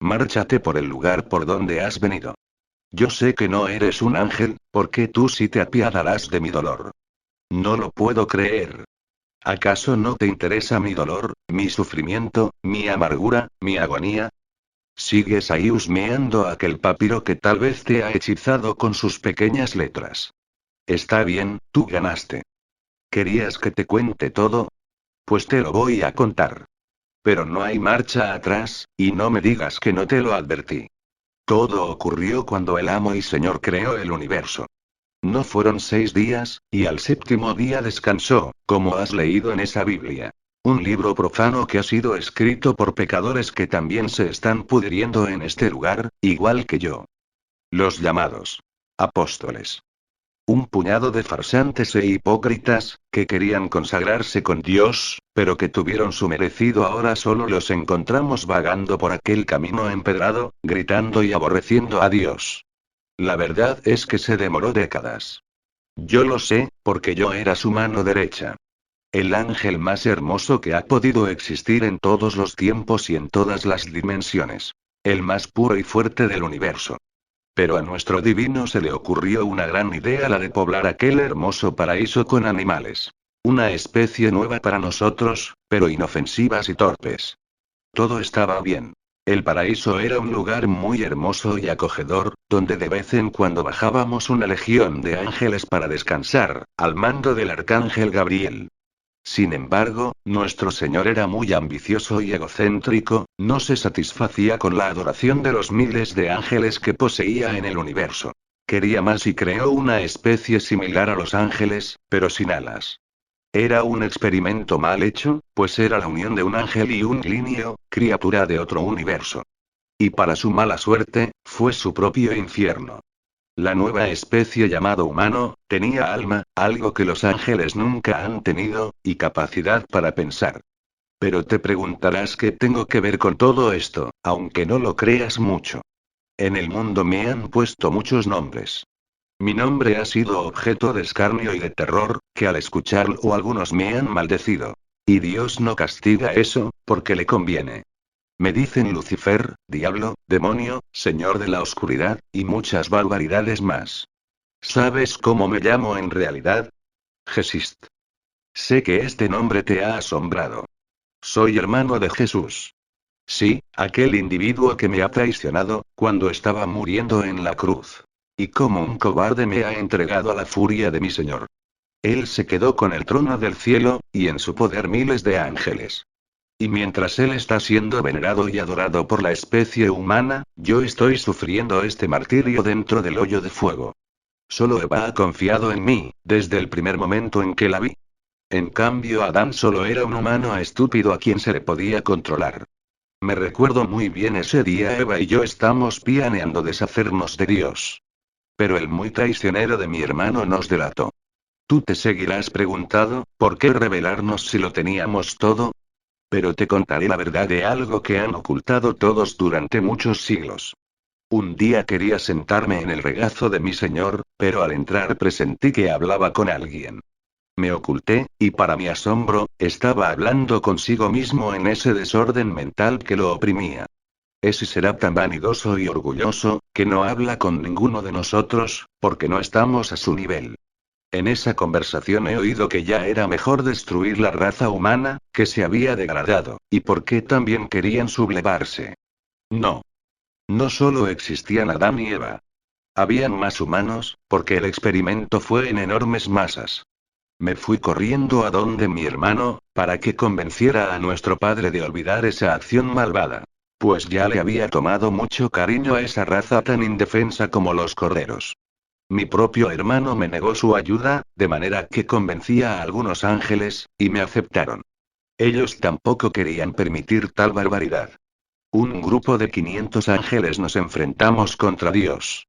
Speaker 2: Márchate por el lugar por donde has venido. Yo sé que no eres un ángel, porque tú sí te apiadarás de mi dolor. No lo puedo creer. ¿Acaso no te interesa mi dolor, mi sufrimiento, mi amargura, mi agonía? Sigues ahí husmeando aquel papiro que tal vez te ha hechizado con sus pequeñas letras. Está bien, tú ganaste. ¿Querías que te cuente todo? Pues te lo voy a contar. Pero no hay marcha atrás, y no me digas que no te lo advertí. Todo ocurrió cuando el amo y señor creó el universo. No fueron 6 días, y al séptimo día descansó, como has leído en esa Biblia. Un libro profano que ha sido escrito por pecadores que también se están pudriendo en este lugar, igual que yo. Los llamados apóstoles. Un puñado de farsantes e hipócritas, que querían consagrarse con Dios, pero que tuvieron su merecido. Ahora solo los encontramos vagando por aquel camino empedrado, gritando y aborreciendo a Dios. La verdad es que se demoró décadas. Yo lo sé, porque yo era su mano derecha. El ángel más hermoso que ha podido existir en todos los tiempos y en todas las dimensiones. El más puro y fuerte del universo. Pero a nuestro divino se le ocurrió una gran idea, la de poblar aquel hermoso paraíso con animales. Una especie nueva para nosotros, pero inofensivas y torpes. Todo estaba bien. El paraíso era un lugar muy hermoso y acogedor, donde de vez en cuando bajábamos una legión de ángeles para descansar, al mando del arcángel Gabriel. Sin embargo, nuestro Señor era muy ambicioso y egocéntrico, no se satisfacía con la adoración de los miles de ángeles que poseía en el universo. Quería más y creó una especie similar a los ángeles, pero sin alas. Era un experimento mal hecho, pues era la unión de un ángel y un glinio, criatura de otro universo. Y para su mala suerte, fue su propio infierno. La nueva especie llamado humano, tenía alma, algo que los ángeles nunca han tenido, y capacidad para pensar. Pero te preguntarás qué tengo que ver con todo esto, aunque no lo creas mucho. En el mundo me han puesto muchos nombres. Mi nombre ha sido objeto de escarnio y de terror, que al escucharlo algunos me han maldecido. Y Dios no castiga eso, porque le conviene. Me dicen Lucifer, diablo, demonio, señor de la oscuridad, y muchas barbaridades más. ¿Sabes cómo me llamo en realidad? Jesist. Sé que este nombre te ha asombrado. Soy hermano de Jesús. Sí, aquel individuo que me ha traicionado, cuando estaba muriendo en la cruz. Y como un cobarde me ha entregado a la furia de mi Señor. Él se quedó con el trono del cielo, y en su poder miles de ángeles. Y mientras él está siendo venerado y adorado por la especie humana, yo estoy sufriendo este martirio dentro del hoyo de fuego. Solo Eva ha confiado en mí, desde el primer momento en que la vi. En cambio, Adán solo era un humano estúpido a quien se le podía controlar. Me recuerdo muy bien ese día Eva y yo estamos planeando deshacernos de Dios. Pero el muy traicionero de mi hermano nos delató. Tú te seguirás preguntando, ¿por qué revelarnos si lo teníamos todo? Pero te contaré la verdad de algo que han ocultado todos durante muchos siglos. Un día quería sentarme en el regazo de mi señor, pero al entrar presentí que hablaba con alguien. Me oculté, y para mi asombro, estaba hablando consigo mismo en ese desorden mental que lo oprimía. Ese será tan vanidoso y orgulloso, que no habla con ninguno de nosotros, porque no estamos a su nivel. En esa conversación he oído que ya era mejor destruir la raza humana, que se había degradado, y por qué también querían sublevarse. No. No solo existían Adán y Eva. Habían más humanos, porque el experimento fue en enormes masas. Me fui corriendo a donde mi hermano, para que convenciera a nuestro padre de olvidar esa acción malvada. Pues ya le había tomado mucho cariño a esa raza tan indefensa como los corderos. Mi propio hermano me negó su ayuda, de manera que convencí a algunos ángeles, y me aceptaron. Ellos tampoco querían permitir tal barbaridad. Un grupo de 500 ángeles nos enfrentamos contra Dios.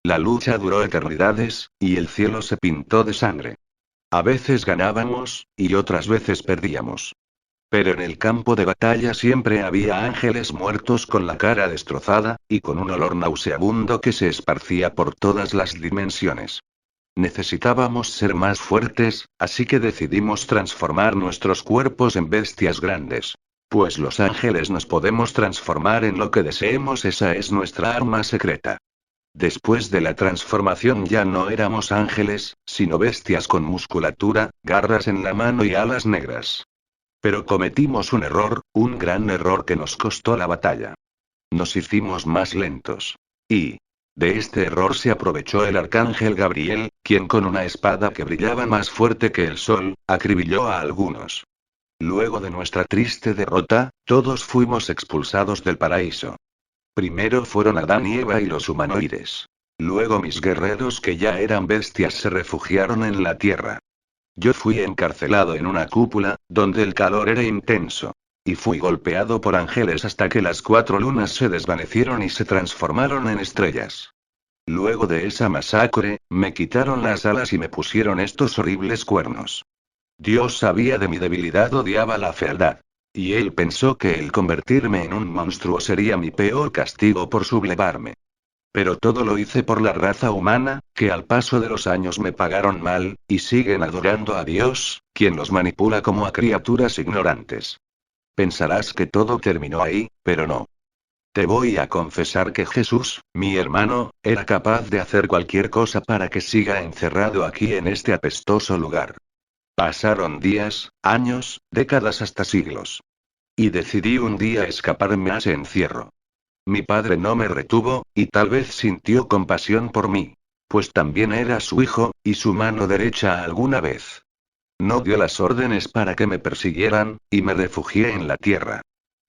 Speaker 2: La lucha duró eternidades, y el cielo se pintó de sangre. A veces ganábamos, y otras veces perdíamos. Pero en el campo de batalla siempre había ángeles muertos con la cara destrozada, y con un olor nauseabundo que se esparcía por todas las dimensiones. Necesitábamos ser más fuertes, así que decidimos transformar nuestros cuerpos en bestias grandes. Pues los ángeles nos podemos transformar en lo que deseemos, esa es nuestra arma secreta. Después de la transformación ya no éramos ángeles, sino bestias con musculatura, garras en la mano y alas negras. Pero cometimos un error, un gran error que nos costó la batalla. Nos hicimos más lentos. Y de este error se aprovechó el arcángel Gabriel, quien con una espada que brillaba más fuerte que el sol, acribilló a algunos. Luego de nuestra triste derrota, todos fuimos expulsados del paraíso. Primero fueron Adán y Eva y los humanoides. Luego mis guerreros que ya eran bestias se refugiaron en la tierra. Yo fui encarcelado en una cúpula, donde el calor era intenso. Y fui golpeado por ángeles hasta que las 4 lunas se desvanecieron y se transformaron en estrellas. Luego de esa masacre, me quitaron las alas y me pusieron estos horribles cuernos. Dios sabía de mi debilidad, odiaba la fealdad. Y él pensó que el convertirme en un monstruo sería mi peor castigo por sublevarme. Pero todo lo hice por la raza humana, que al paso de los años me pagaron mal, y siguen adorando a Dios, quien los manipula como a criaturas ignorantes. Pensarás que todo terminó ahí, pero no. Te voy a confesar que Jesús, mi hermano, era capaz de hacer cualquier cosa para que siga encerrado aquí en este apestoso lugar. Pasaron días, años, décadas hasta siglos. Y decidí un día escaparme a ese encierro. Mi padre no me retuvo, y tal vez sintió compasión por mí. Pues también era su hijo, y su mano derecha alguna vez. No dio las órdenes para que me persiguieran, y me refugié en la tierra.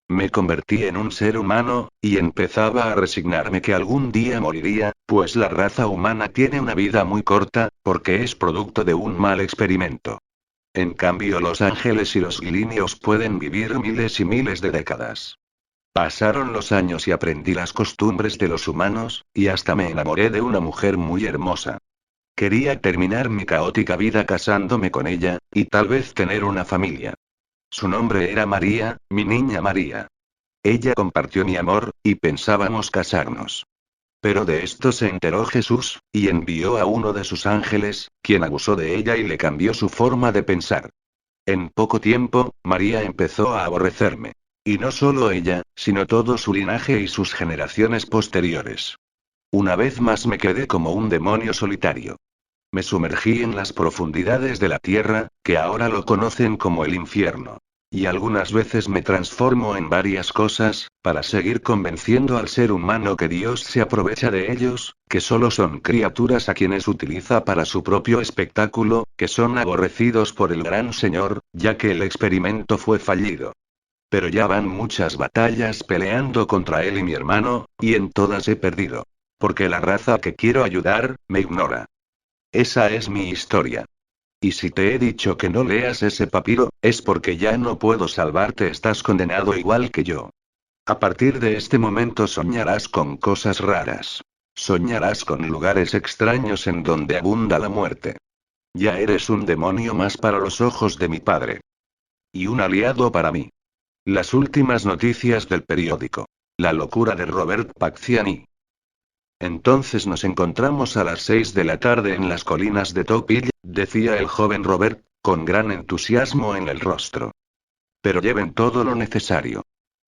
Speaker 2: Me convertí en un ser humano, y empezaba a resignarme que algún día moriría, pues la raza humana tiene una vida muy corta, porque es producto de un mal experimento. En cambio los ángeles y los linios pueden vivir miles y miles de décadas. Pasaron los años y aprendí las costumbres de los humanos, y hasta me enamoré de una mujer muy hermosa. Quería terminar mi caótica vida casándome con ella, y tal vez tener una familia. Su nombre era María, mi niña María. Ella compartió mi amor, y pensábamos casarnos. Pero de esto se enteró Jesús, y envió a uno de sus ángeles, quien abusó de ella y le cambió su forma de pensar. En poco tiempo, María empezó a aborrecerme. Y no solo ella, sino todo su linaje y sus generaciones posteriores. Una vez más me quedé como un demonio solitario. Me sumergí en las profundidades de la tierra, que ahora lo conocen como el infierno. Y algunas veces me transformo en varias cosas, para seguir convenciendo al ser humano que Dios se aprovecha de ellos, que solo son criaturas a quienes utiliza para su propio espectáculo, que son aborrecidos por el gran Señor, ya que el experimento fue fallido. Pero ya van muchas batallas peleando contra él y mi hermano, y en todas he perdido. Porque la raza que quiero ayudar, me ignora. Esa es mi historia. Y si te he dicho que no leas ese papiro, es porque ya no puedo salvarte, estás condenado igual que yo. A partir de este momento soñarás con cosas raras. Soñarás con lugares extraños en donde abunda la muerte. Ya eres un demonio más para los ojos de mi padre. Y un aliado para mí. Las últimas noticias del periódico. La locura de Robert Pacciani. Entonces nos encontramos a las 6 de la tarde en las colinas de Topil, decía el joven Robert, con gran entusiasmo en el rostro. Pero lleven todo lo necesario.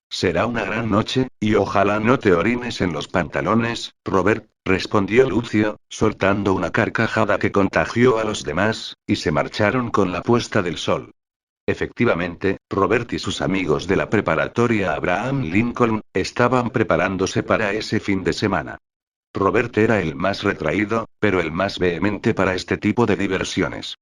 Speaker 2: Será una gran noche, y ojalá no te orines en los pantalones, Robert, respondió Lucio, soltando una carcajada que contagió a los demás, y se marcharon con la puesta del sol. Efectivamente, Robert y sus amigos de la preparatoria Abraham Lincoln, estaban preparándose para ese fin de semana. Robert era el más retraído, pero el más vehemente para este tipo de diversiones.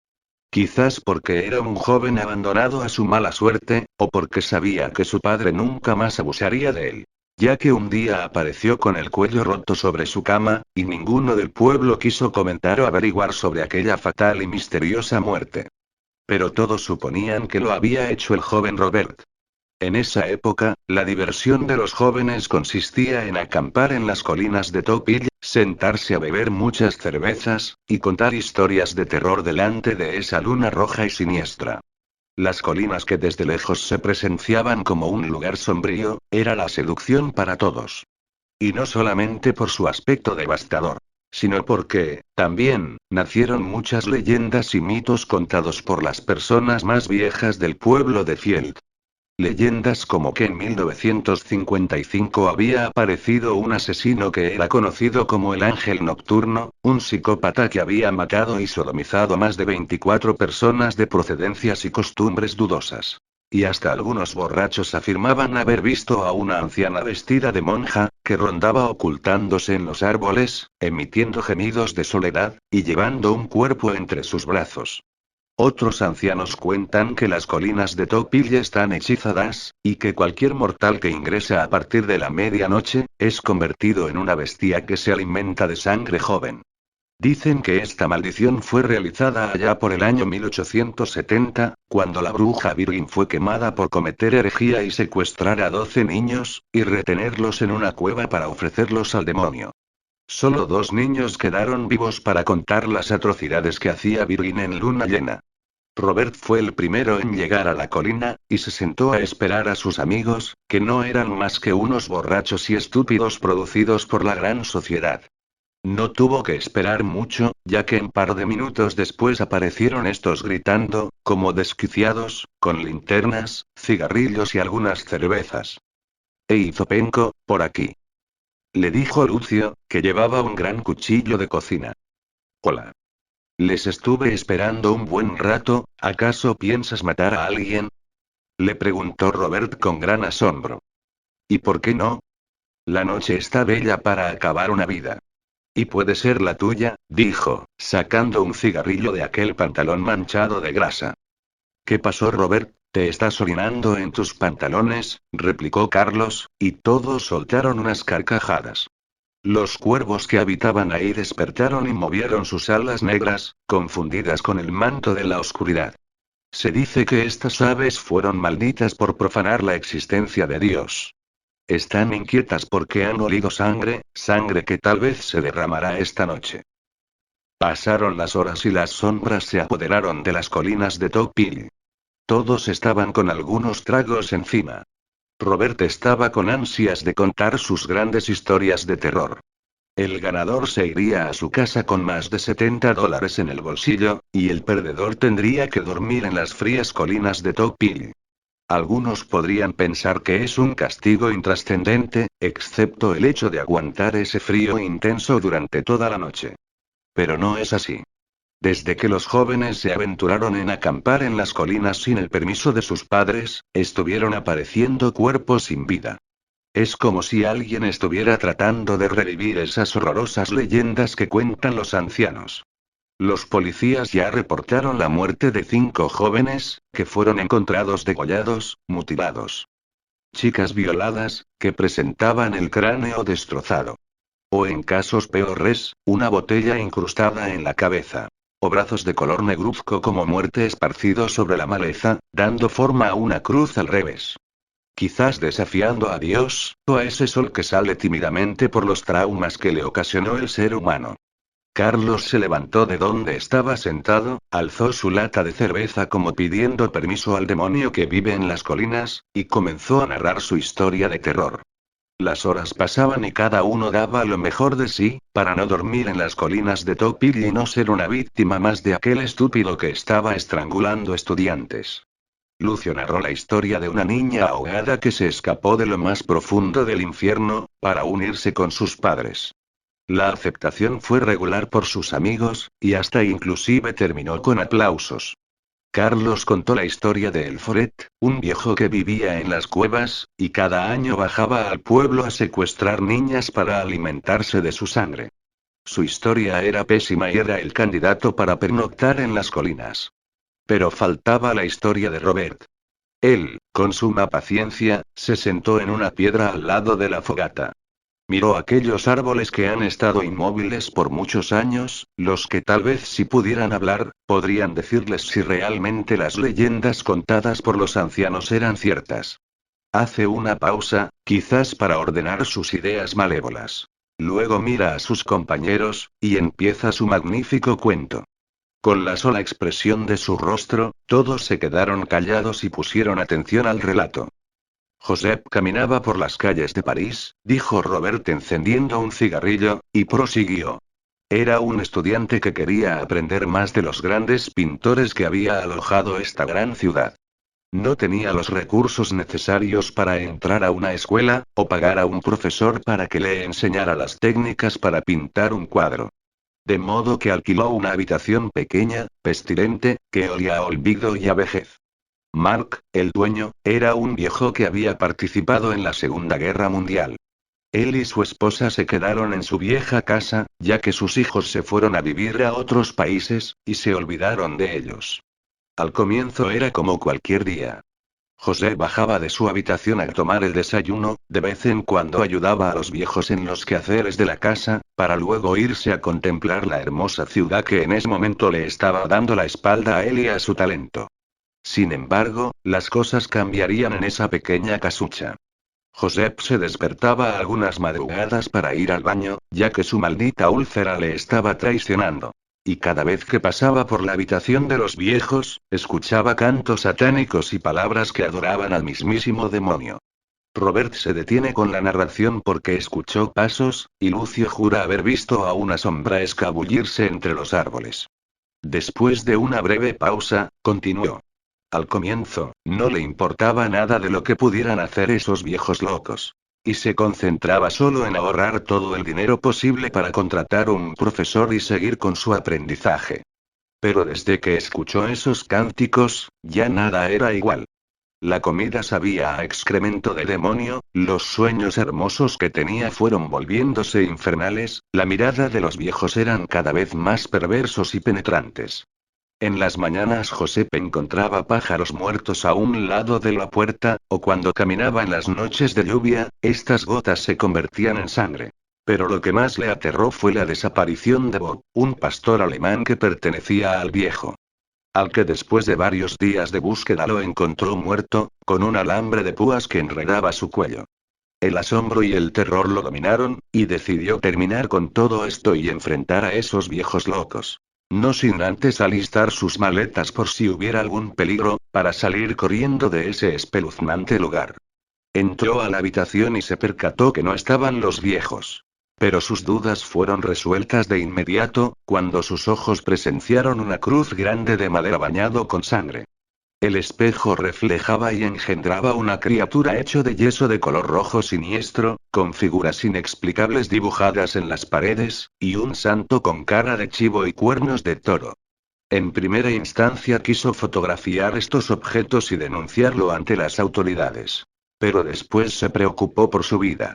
Speaker 2: Quizás porque era un joven abandonado a su mala suerte, o porque sabía que su padre nunca más abusaría de él. Ya que un día apareció con el cuello roto sobre su cama, y ninguno del pueblo quiso comentar o averiguar sobre aquella fatal y misteriosa muerte. Pero todos suponían que lo había hecho el joven Robert. En esa época, la diversión de los jóvenes consistía en acampar en las colinas de Topil, sentarse a beber muchas cervezas, y contar historias de terror delante de esa luna roja y siniestra. Las colinas que desde lejos se presenciaban como un lugar sombrío, era la seducción para todos. Y no solamente por su aspecto devastador, sino porque, también, nacieron muchas leyendas y mitos contados por las personas más viejas del pueblo de Field. Leyendas como que en 1955 había aparecido un asesino que era conocido como el Ángel Nocturno, un psicópata que había matado y sodomizado a más de 24 personas de procedencias y costumbres dudosas. Y hasta algunos borrachos afirmaban haber visto a una anciana vestida de monja, que rondaba ocultándose en los árboles, emitiendo gemidos de soledad, y llevando un cuerpo entre sus brazos. Otros ancianos cuentan que las colinas de Topil están hechizadas, y que cualquier mortal que ingresa a partir de la medianoche, es convertido en una bestia que se alimenta de sangre joven. Dicen que esta maldición fue realizada allá por el año 1870, cuando la bruja Virgin fue quemada por cometer herejía y secuestrar a 12 niños, y retenerlos en una cueva para ofrecerlos al demonio. Solo 2 niños quedaron vivos para contar las atrocidades que hacía Virgin en luna llena. Robert fue el primero en llegar a la colina, y se sentó a esperar a sus amigos, que no eran más que unos borrachos y estúpidos producidos por la gran sociedad. No tuvo que esperar mucho, ya que en par de minutos después aparecieron estos gritando, como desquiciados, con linternas, cigarrillos y algunas cervezas. Zopenco, por aquí. Le dijo Lucio, que llevaba un gran cuchillo de cocina. Hola. Les estuve esperando un buen rato, ¿acaso piensas matar a alguien? Le preguntó Robert con gran asombro. ¿Y por qué no? La noche está bella para acabar una vida. Y puede ser la tuya, dijo, sacando un cigarrillo de aquel pantalón manchado de grasa. ¿Qué pasó, Robert? ¿Te estás orinando en tus pantalones?, replicó Carlos, y todos soltaron unas carcajadas. Los cuervos que habitaban ahí despertaron y movieron sus alas negras, confundidas con el manto de la oscuridad. Se dice que estas aves fueron malditas por profanar la existencia de Dios. Están inquietas porque han olido sangre, sangre que tal vez se derramará esta noche. Pasaron las horas y las sombras se apoderaron de las colinas de Topil. Todos estaban con algunos tragos encima. Robert estaba con ansias de contar sus grandes historias de terror. El ganador se iría a su casa con más de $70 en el bolsillo, y el perdedor tendría que dormir en las frías colinas de Topili. Algunos podrían pensar que es un castigo intrascendente, excepto el hecho de aguantar ese frío intenso durante toda la noche. Pero no es así. Desde que los jóvenes se aventuraron en acampar en las colinas sin el permiso de sus padres, estuvieron apareciendo cuerpos sin vida. Es como si alguien estuviera tratando de revivir esas horrorosas leyendas que cuentan los ancianos. Los policías ya reportaron la muerte de 5 jóvenes, que fueron encontrados degollados, mutilados. Chicas violadas, que presentaban el cráneo destrozado. O en casos peores, una botella incrustada en la cabeza. O brazos de color negruzco como muerte esparcidos sobre la maleza, dando forma a una cruz al revés. Quizás desafiando a Dios, o a ese sol que sale tímidamente por los traumas que le ocasionó el ser humano. Carlos se levantó de donde estaba sentado, alzó su lata de cerveza como pidiendo permiso al demonio que vive en las colinas, y comenzó a narrar su historia de terror. Las horas pasaban y cada uno daba lo mejor de sí, para no dormir en las colinas de Topil y no ser una víctima más de aquel estúpido que estaba estrangulando estudiantes. Lucio narró la historia de una niña ahogada que se escapó de lo más profundo del infierno, para unirse con sus padres. La aceptación fue regular por sus amigos, y hasta inclusive terminó con aplausos. Carlos contó la historia de El Foret, un viejo que vivía en las cuevas, y cada año bajaba al pueblo a secuestrar niñas para alimentarse de su sangre. Su historia era pésima y era el candidato para pernoctar en las colinas. Pero faltaba la historia de Robert. Él, con suma paciencia, se sentó en una piedra al lado de la fogata. Miró aquellos árboles que han estado inmóviles por muchos años, los que tal vez si pudieran hablar, podrían decirles si realmente las leyendas contadas por los ancianos eran ciertas. Hace una pausa, quizás para ordenar sus ideas malévolas. Luego mira a sus compañeros, y empieza su magnífico cuento. Con la sola expresión de su rostro, todos se quedaron callados y pusieron atención al relato. Josep caminaba por las calles de París, dijo Robert encendiendo un cigarrillo, y prosiguió. Era un estudiante que quería aprender más de los grandes pintores que había alojado esta gran ciudad. No tenía los recursos necesarios para entrar a una escuela, o pagar a un profesor para que le enseñara las técnicas para pintar un cuadro. De modo que alquiló una habitación pequeña, pestilente, que olía a olvido y a vejez. Mark, el dueño, era un viejo que había participado en la Segunda Guerra Mundial. Él y su esposa se quedaron en su vieja casa, ya que sus hijos se fueron a vivir a otros países, y se olvidaron de ellos. Al comienzo era como cualquier día. José bajaba de su habitación a tomar el desayuno, de vez en cuando ayudaba a los viejos en los quehaceres de la casa, para luego irse a contemplar la hermosa ciudad que en ese momento le estaba dando la espalda a él y a su talento. Sin embargo, las cosas cambiarían en esa pequeña casucha. Josep se despertaba algunas madrugadas para ir al baño, ya que su maldita úlcera le estaba traicionando. Y cada vez que pasaba por la habitación de los viejos, escuchaba cantos satánicos y palabras que adoraban al mismísimo demonio. Robert se detiene con la narración porque escuchó pasos, y Lucio jura haber visto a una sombra escabullirse entre los árboles. Después de una breve pausa, continuó. Al comienzo, no le importaba nada de lo que pudieran hacer esos viejos locos. Y se concentraba solo en ahorrar todo el dinero posible para contratar un profesor y seguir con su aprendizaje. Pero desde que escuchó esos cánticos, ya nada era igual. La comida sabía a excremento de demonio, los sueños hermosos que tenía fueron volviéndose infernales, la mirada de los viejos eran cada vez más perversos y penetrantes. En las mañanas Josep encontraba pájaros muertos a un lado de la puerta, o cuando caminaba en las noches de lluvia, estas gotas se convertían en sangre. Pero lo que más le aterró fue la desaparición de Bob, un pastor alemán que pertenecía al viejo. Al que después de varios días de búsqueda lo encontró muerto, con un alambre de púas que enredaba su cuello. El asombro y el terror lo dominaron, y decidió terminar con todo esto y enfrentar a esos viejos locos. No sin antes alistar sus maletas por si hubiera algún peligro, para salir corriendo de ese espeluznante lugar. Entró a la habitación y se percató que no estaban los viejos. Pero sus dudas fueron resueltas de inmediato, cuando sus ojos presenciaron una cruz grande de madera bañado con sangre. El espejo reflejaba y engendraba una criatura hecho de yeso de color rojo siniestro, con figuras inexplicables dibujadas en las paredes, y un santo con cara de chivo y cuernos de toro. En primera instancia quiso fotografiar estos objetos y denunciarlo ante las autoridades. Pero después se preocupó por su vida.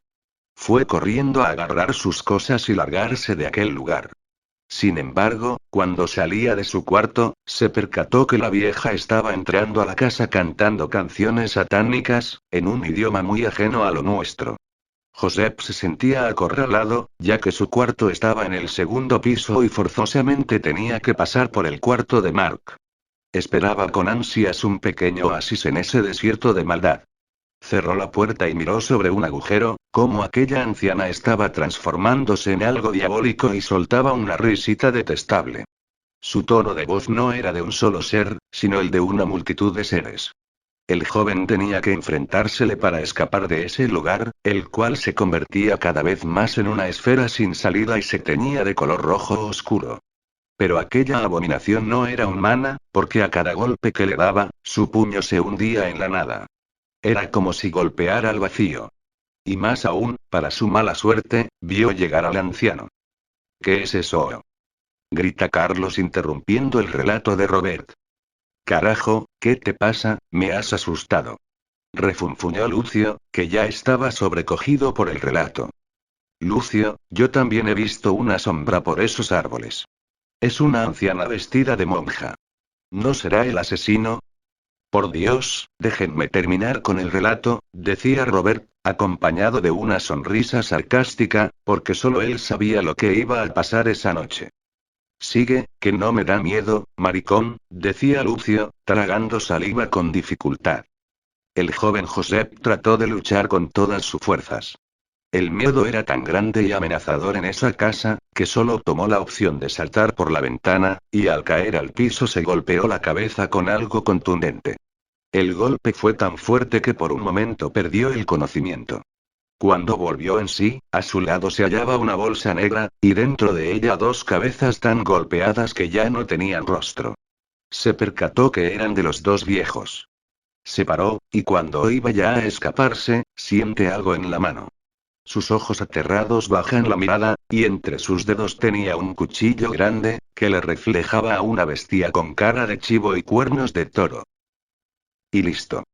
Speaker 2: Fue corriendo a agarrar sus cosas y largarse de aquel lugar. Sin embargo, cuando salía de su cuarto, se percató que la vieja estaba entrando a la casa cantando canciones satánicas, en un idioma muy ajeno a lo nuestro. Josep se sentía acorralado, ya que su cuarto estaba en el segundo piso y forzosamente tenía que pasar por el cuarto de Mark. Esperaba con ansias un pequeño oasis en ese desierto de maldad. Cerró la puerta y miró sobre un agujero, cómo aquella anciana estaba transformándose en algo diabólico y soltaba una risita detestable. Su tono de voz no era de un solo ser, sino el de una multitud de seres. El joven tenía que enfrentársele para escapar de ese lugar, el cual se convertía cada vez más en una esfera sin salida y se teñía de color rojo oscuro. Pero aquella abominación no era humana, porque a cada golpe que le daba, su puño se hundía en la nada. Era como si golpeara al vacío. Y más aún, para su mala suerte, vio llegar al anciano. ¿Qué es eso? Grita Carlos interrumpiendo el relato de Robert. Carajo, ¿qué te pasa? Me has asustado. Refunfuñó Lucio, que ya estaba sobrecogido por el relato. Lucio, yo también he visto una sombra por esos árboles. Es una anciana vestida de monja. ¿No será el asesino? Por Dios, déjenme terminar con el relato, decía Robert, acompañado de una sonrisa sarcástica, porque solo él sabía lo que iba a pasar esa noche. Sigue, que no me da miedo, maricón, decía Lucio, tragando saliva con dificultad. El joven Josep trató de luchar con todas sus fuerzas. El miedo era tan grande y amenazador en esa casa, que solo tomó la opción de saltar por la ventana, y al caer al piso se golpeó la cabeza con algo contundente. El golpe fue tan fuerte que por un momento perdió el conocimiento. Cuando volvió en sí, a su lado se hallaba una bolsa negra, y dentro de ella dos cabezas tan golpeadas que ya no tenían rostro. Se percató que eran de los dos viejos. Se paró, y cuando iba ya a escaparse, siente algo en la mano. Sus ojos aterrados bajan la mirada, y entre sus dedos tenía un cuchillo grande, que le reflejaba a una bestia con cara de chivo y cuernos de toro. Y listo.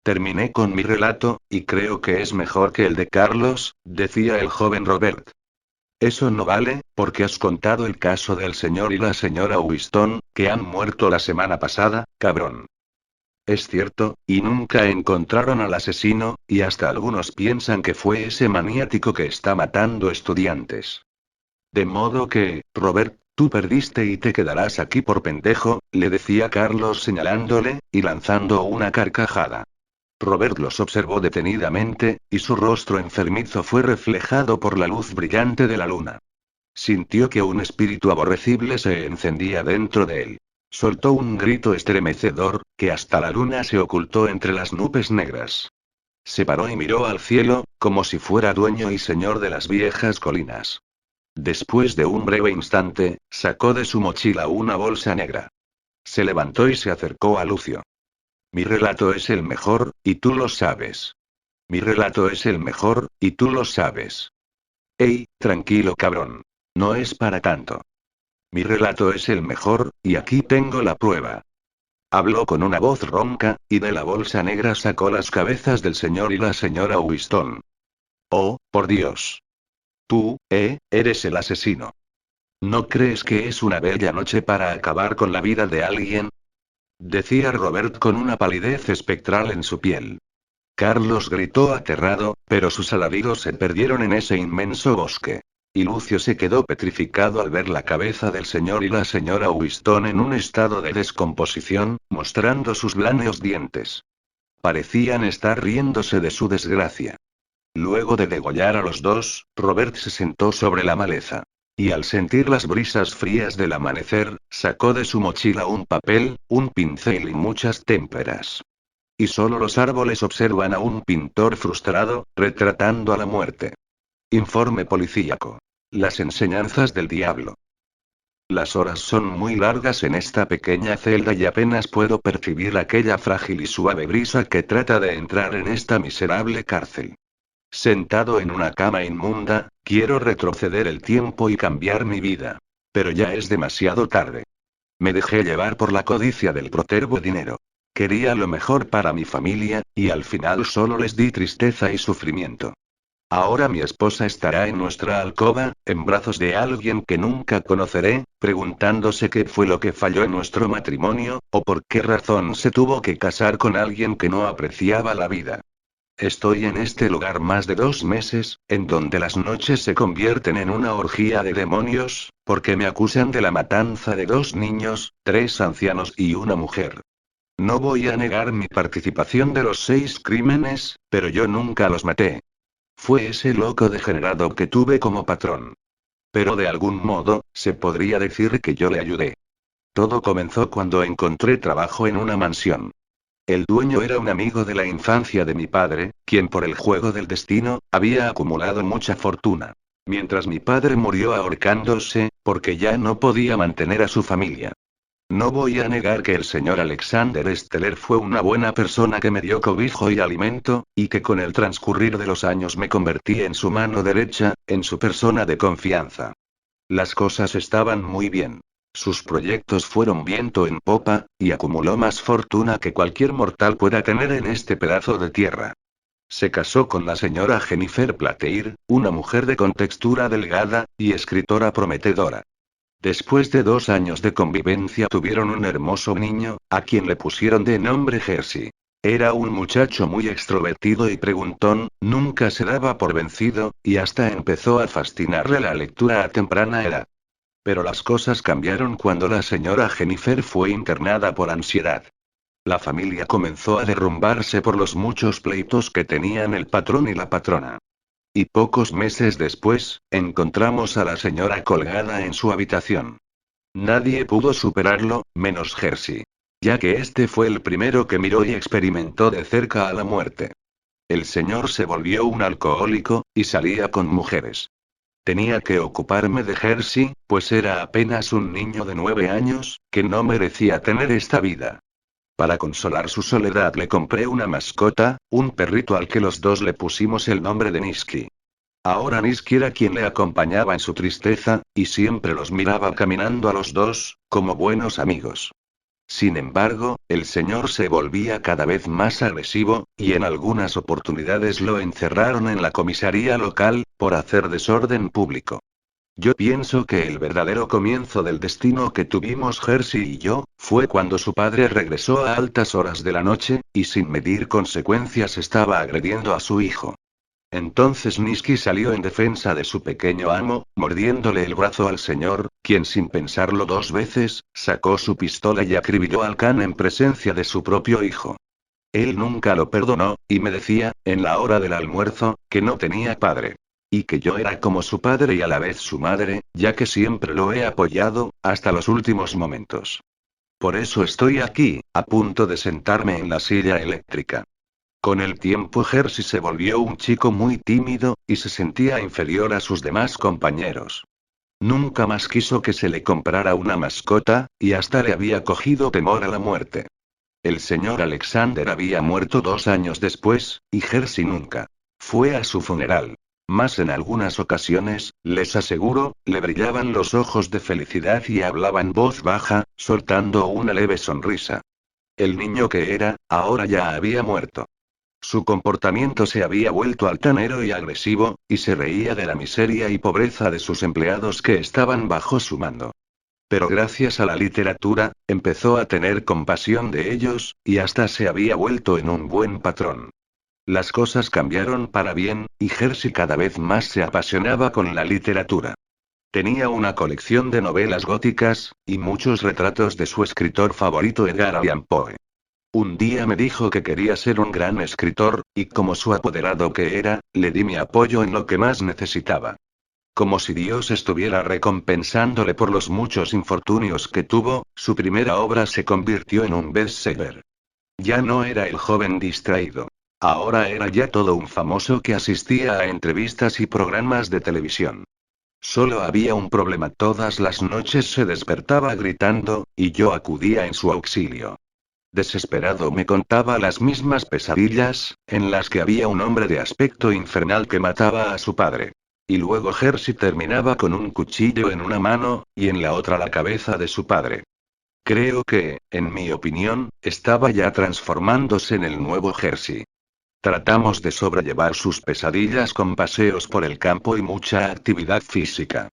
Speaker 2: Terminé con mi relato, y creo que es mejor que el de Carlos, decía el joven Robert. Eso no vale, porque has contado el caso del señor y la señora Winston, que han muerto la semana pasada, cabrón. Es cierto, y nunca encontraron al asesino, y hasta algunos piensan que fue ese maniático que está matando estudiantes. De modo que, Robert, tú perdiste y te quedarás aquí por pendejo, le decía Carlos señalándole, y lanzando una carcajada. Robert los observó detenidamente, y su rostro enfermizo fue reflejado por la luz brillante de la luna. Sintió que un espíritu aborrecible se encendía dentro de él. Soltó un grito estremecedor, que hasta la luna se ocultó entre las nubes negras. Se paró y miró al cielo, como si fuera dueño y señor de las viejas colinas. Después de un breve instante, sacó de su mochila una bolsa negra. Se levantó y se acercó a Lucio. Mi relato es el mejor, y tú lo sabes. Mi relato es el mejor, y tú lo sabes. Ey, tranquilo cabrón. No es para tanto. Mi relato es el mejor, y aquí tengo la prueba. Habló con una voz ronca, y de la bolsa negra sacó las cabezas del señor y la señora Winston. Oh, por Dios. Tú, eres el asesino. ¿No crees que es una bella noche para acabar con la vida de alguien? Decía Robert con una palidez espectral en su piel. Carlos gritó aterrado, pero sus alaridos se perdieron en ese inmenso bosque. Y Lucio se quedó petrificado al ver la cabeza del señor y la señora Winston en un estado de descomposición, mostrando sus blandos dientes. Parecían estar riéndose de su desgracia. Luego de degollar a los dos, Robert se sentó sobre la maleza. Y al sentir las brisas frías del amanecer, sacó de su mochila un papel, un pincel y muchas témperas. Y solo los árboles observan a un pintor frustrado, retratando a la muerte. Informe policíaco. Las enseñanzas del diablo. Las horas son muy largas en esta pequeña celda y apenas puedo percibir aquella frágil y suave brisa que trata de entrar en esta miserable cárcel. Sentado en una cama inmunda, quiero retroceder el tiempo y cambiar mi vida. Pero ya es demasiado tarde. Me dejé llevar por la codicia del protervo dinero. Quería lo mejor para mi familia, y al final solo les di tristeza y sufrimiento. Ahora mi esposa estará en nuestra alcoba, en brazos de alguien que nunca conoceré, preguntándose qué fue lo que falló en nuestro matrimonio, o por qué razón se tuvo que casar con alguien que no apreciaba la vida. Estoy en este lugar más de 2 meses, en donde las noches se convierten en una orgía de demonios, porque me acusan de la matanza de 2 niños, 3 ancianos y una mujer. No voy a negar mi participación de los 6 crímenes, pero yo nunca los maté. Fue ese loco degenerado que tuve como patrón. Pero de algún modo, se podría decir que yo le ayudé. Todo comenzó cuando encontré trabajo en una mansión. El dueño era un amigo de la infancia de mi padre, quien por el juego del destino, había acumulado mucha fortuna. Mientras mi padre murió ahorcándose, porque ya no podía mantener a su familia. No voy a negar que el señor Alexander Steller fue una buena persona que me dio cobijo y alimento, y que con el transcurrir de los años me convertí en su mano derecha, en su persona de confianza. Las cosas estaban muy bien. Sus proyectos fueron viento en popa, y acumuló más fortuna que cualquier mortal pueda tener en este pedazo de tierra. Se casó con la señora Jennifer Plateir, una mujer de contextura delgada, y escritora prometedora. Después de 2 años de convivencia tuvieron un hermoso niño, a quien le pusieron de nombre Jersey. Era un muchacho muy extrovertido y preguntón, nunca se daba por vencido, y hasta empezó a fascinarle la lectura a temprana edad. Pero las cosas cambiaron cuando la señora Jennifer fue internada por ansiedad. La familia comenzó a derrumbarse por los muchos pleitos que tenían el patrón y la patrona. Y pocos meses después, encontramos a la señora colgada en su habitación. Nadie pudo superarlo, menos Jersey. Ya que este fue el primero que miró y experimentó de cerca a la muerte. El señor se volvió un alcohólico, y salía con mujeres. Tenía que ocuparme de Jersey, pues era apenas un niño de 9 años, que no merecía tener esta vida. Para consolar su soledad le compré una mascota, un perrito al que los dos le pusimos el nombre de Nisky. Ahora Nisky era quien le acompañaba en su tristeza, y siempre los miraba caminando a los dos, como buenos amigos. Sin embargo, el señor se volvía cada vez más agresivo, y en algunas oportunidades lo encerraron en la comisaría local, por hacer desorden público. Yo pienso que el verdadero comienzo del destino que tuvimos Jersey y yo, fue cuando su padre regresó a altas horas de la noche, y sin medir consecuencias estaba agrediendo a su hijo. Entonces Nisky salió en defensa de su pequeño amo, mordiéndole el brazo al señor, quien sin pensarlo 2 veces, sacó su pistola y acribilló al can en presencia de su propio hijo. Él nunca lo perdonó, y me decía, en la hora del almuerzo, que no tenía padre. Y que yo era como su padre y a la vez su madre, ya que siempre lo he apoyado, hasta los últimos momentos. Por eso estoy aquí, a punto de sentarme en la silla eléctrica. Con el tiempo Jersey se volvió un chico muy tímido, y se sentía inferior a sus demás compañeros. Nunca más quiso que se le comprara una mascota, y hasta le había cogido temor a la muerte. El señor Alexander había muerto 2 años después, y Jersey nunca fue a su funeral. Mas en algunas ocasiones, les aseguro, le brillaban los ojos de felicidad y hablaba en voz baja, soltando una leve sonrisa. El niño que era, ahora ya había muerto. Su comportamiento se había vuelto altanero y agresivo, y se reía de la miseria y pobreza de sus empleados que estaban bajo su mando. Pero gracias a la literatura, empezó a tener compasión de ellos, y hasta se había vuelto en un buen patrón. Las cosas cambiaron para bien, y Jersey cada vez más se apasionaba con la literatura. Tenía una colección de novelas góticas, y muchos retratos de su escritor favorito Edgar Allan Poe. Un día me dijo que quería ser un gran escritor, y como su apoderado que era, le di mi apoyo en lo que más necesitaba. Como si Dios estuviera recompensándole por los muchos infortunios que tuvo, su primera obra se convirtió en un bestseller. Ya no era el joven distraído. Ahora era ya todo un famoso que asistía a entrevistas y programas de televisión. Solo había un problema: todas las noches se despertaba gritando, y yo acudía en su auxilio. Desesperado me contaba las mismas pesadillas, en las que había un hombre de aspecto infernal que mataba a su padre. Y luego Jersey terminaba con un cuchillo en una mano, y en la otra la cabeza de su padre. Creo que, en mi opinión, estaba ya transformándose en el nuevo Jersey. Tratamos de sobrellevar sus pesadillas con paseos por el campo y mucha actividad física.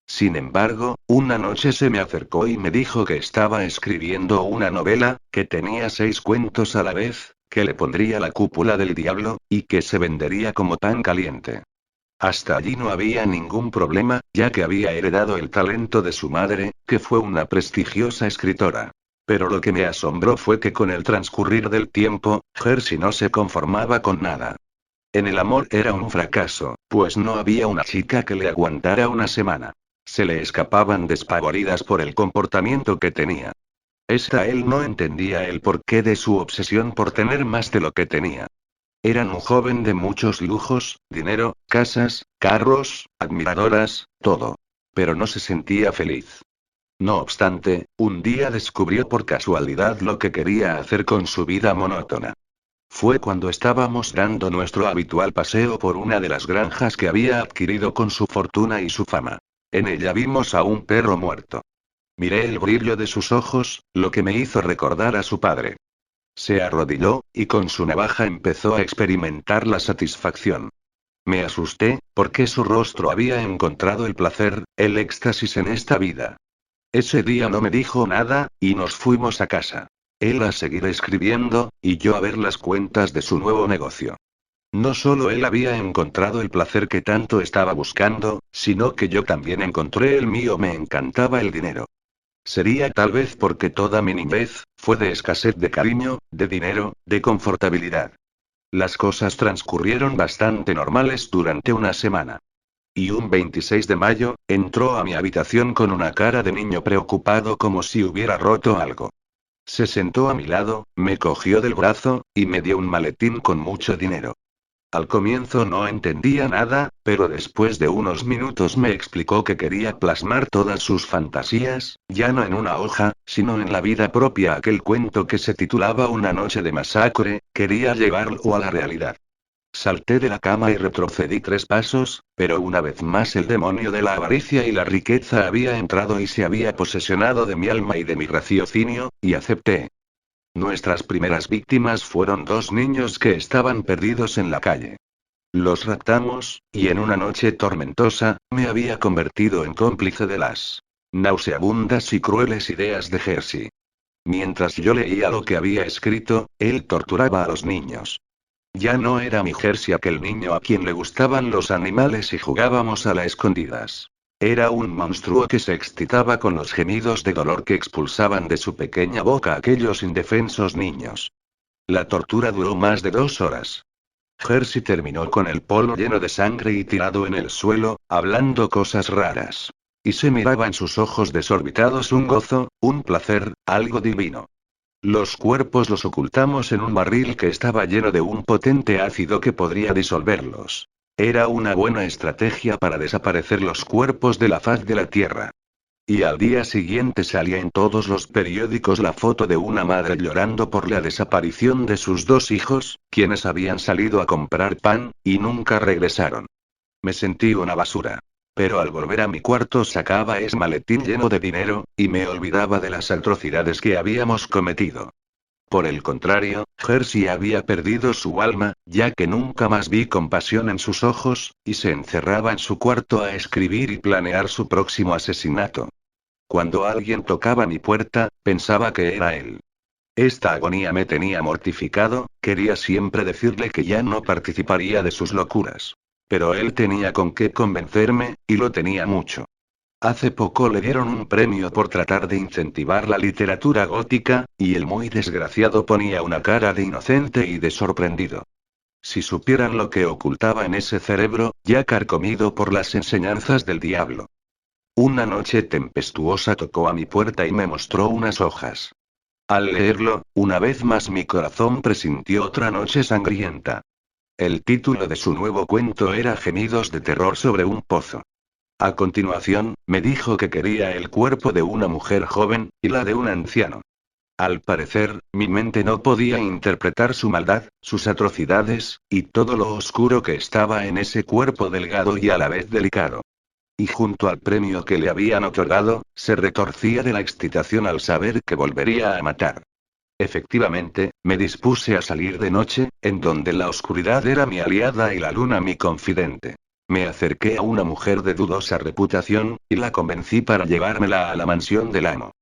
Speaker 2: Sin embargo, una noche se me acercó y me dijo que estaba escribiendo una novela, que tenía 6 cuentos a la vez, que le pondría la cúpula del diablo, y que se vendería como pan caliente. Hasta allí no había ningún problema, ya que había heredado el talento de su madre, que fue una prestigiosa escritora. Pero lo que me asombró fue que con el transcurrir del tiempo, Jersey no se conformaba con nada. En el amor era un fracaso, pues no había una chica que le aguantara una semana. Se le escapaban despavoridas por el comportamiento que tenía. Él no entendía el porqué de su obsesión por tener más de lo que tenía. Era un joven de muchos lujos, dinero, casas, carros, admiradoras, todo. Pero no se sentía feliz. No obstante, un día descubrió por casualidad lo que quería hacer con su vida monótona. Fue cuando estábamos dando nuestro habitual paseo por una de las granjas que había adquirido con su fortuna y su fama. En ella vimos a un perro muerto. Miré el brillo de sus ojos, lo que me hizo recordar a su padre. Se arrodilló, y con su navaja empezó a experimentar la satisfacción. Me asusté, porque su rostro había encontrado el placer, el éxtasis en esta vida. Ese día no me dijo nada, y nos fuimos a casa. Él a seguir escribiendo, y yo a ver las cuentas de su nuevo negocio. No solo él había encontrado el placer que tanto estaba buscando, sino que yo también encontré el mío. Me encantaba el dinero. Sería tal vez porque toda mi niñez fue de escasez de cariño, de dinero, de confortabilidad. Las cosas transcurrieron bastante normales durante una semana. Y un 26 de mayo, entró a mi habitación con una cara de niño preocupado, como si hubiera roto algo. Se sentó a mi lado, me cogió del brazo, y me dio un maletín con mucho dinero. Al comienzo no entendía nada, pero después de unos minutos me explicó que quería plasmar todas sus fantasías, ya no en una hoja, sino en la vida propia. Aquel cuento que se titulaba Una noche de masacre, quería llevarlo a la realidad. Salté de la cama y retrocedí 3 pasos, pero una vez más el demonio de la avaricia y la riqueza había entrado y se había posesionado de mi alma y de mi raciocinio, y acepté. Nuestras primeras víctimas fueron 2 niños que estaban perdidos en la calle. Los raptamos, y en una noche tormentosa, me había convertido en cómplice de las nauseabundas y crueles ideas de Jersey. Mientras yo leía lo que había escrito, él torturaba a los niños. Ya no era mi Jersey aquel niño a quien le gustaban los animales y jugábamos a las escondidas. Era un monstruo que se excitaba con los gemidos de dolor que expulsaban de su pequeña boca aquellos indefensos niños. La tortura duró más de 2 horas. Jersey terminó con el polo lleno de sangre y tirado en el suelo, hablando cosas raras. Y se miraba en sus ojos desorbitados un gozo, un placer, algo divino. Los cuerpos los ocultamos en un barril que estaba lleno de un potente ácido que podría disolverlos. Era una buena estrategia para desaparecer los cuerpos de la faz de la tierra. Y al día siguiente salía en todos los periódicos la foto de una madre llorando por la desaparición de sus 2 hijos, quienes habían salido a comprar pan, y nunca regresaron. Me sentí una basura. Pero al volver a mi cuarto sacaba ese maletín lleno de dinero, y me olvidaba de las atrocidades que habíamos cometido. Por el contrario, Jersey había perdido su alma, ya que nunca más vi compasión en sus ojos, y se encerraba en su cuarto a escribir y planear su próximo asesinato. Cuando alguien tocaba mi puerta, pensaba que era él. Esta agonía me tenía mortificado, quería siempre decirle que ya no participaría de sus locuras. Pero él tenía con qué convencerme, y lo tenía mucho. Hace poco le dieron un premio por tratar de incentivar la literatura gótica, y el muy desgraciado ponía una cara de inocente y de sorprendido. Si supieran lo que ocultaba en ese cerebro, ya carcomido por las enseñanzas del diablo. Una noche tempestuosa tocó a mi puerta y me mostró unas hojas. Al leerlo, una vez más mi corazón presintió otra noche sangrienta. El título de su nuevo cuento era Gemidos de terror sobre un pozo. A continuación, me dijo que quería el cuerpo de una mujer joven, y la de un anciano. Al parecer, mi mente no podía interpretar su maldad, sus atrocidades, y todo lo oscuro que estaba en ese cuerpo delgado y a la vez delicado. Y junto al premio que le habían otorgado, se retorcía de la excitación al saber que volvería a matar. Efectivamente, me dispuse a salir de noche, en donde la oscuridad era mi aliada y la luna mi confidente. Me acerqué a una mujer de dudosa reputación, y la convencí para llevármela a la mansión del amo.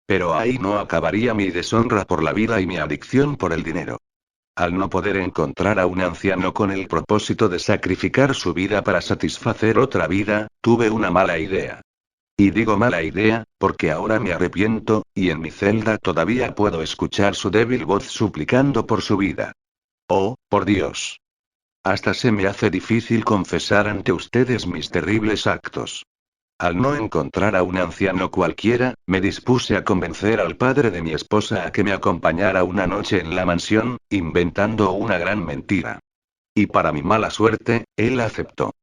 Speaker 2: Pero ahí no acabaría mi deshonra por la vida y mi adicción por el dinero. Al no poder encontrar a un anciano con el propósito de sacrificar su vida para satisfacer otra vida, tuve una mala idea. Y digo mala idea, porque ahora me arrepiento, y en mi celda todavía puedo escuchar su débil voz suplicando por su vida. Oh, por Dios. Hasta se me hace difícil confesar ante ustedes mis terribles actos. Al no encontrar a un anciano cualquiera, me dispuse a convencer al padre de mi esposa a que me acompañara una noche en la mansión, inventando una gran mentira. Y para mi mala suerte, él aceptó.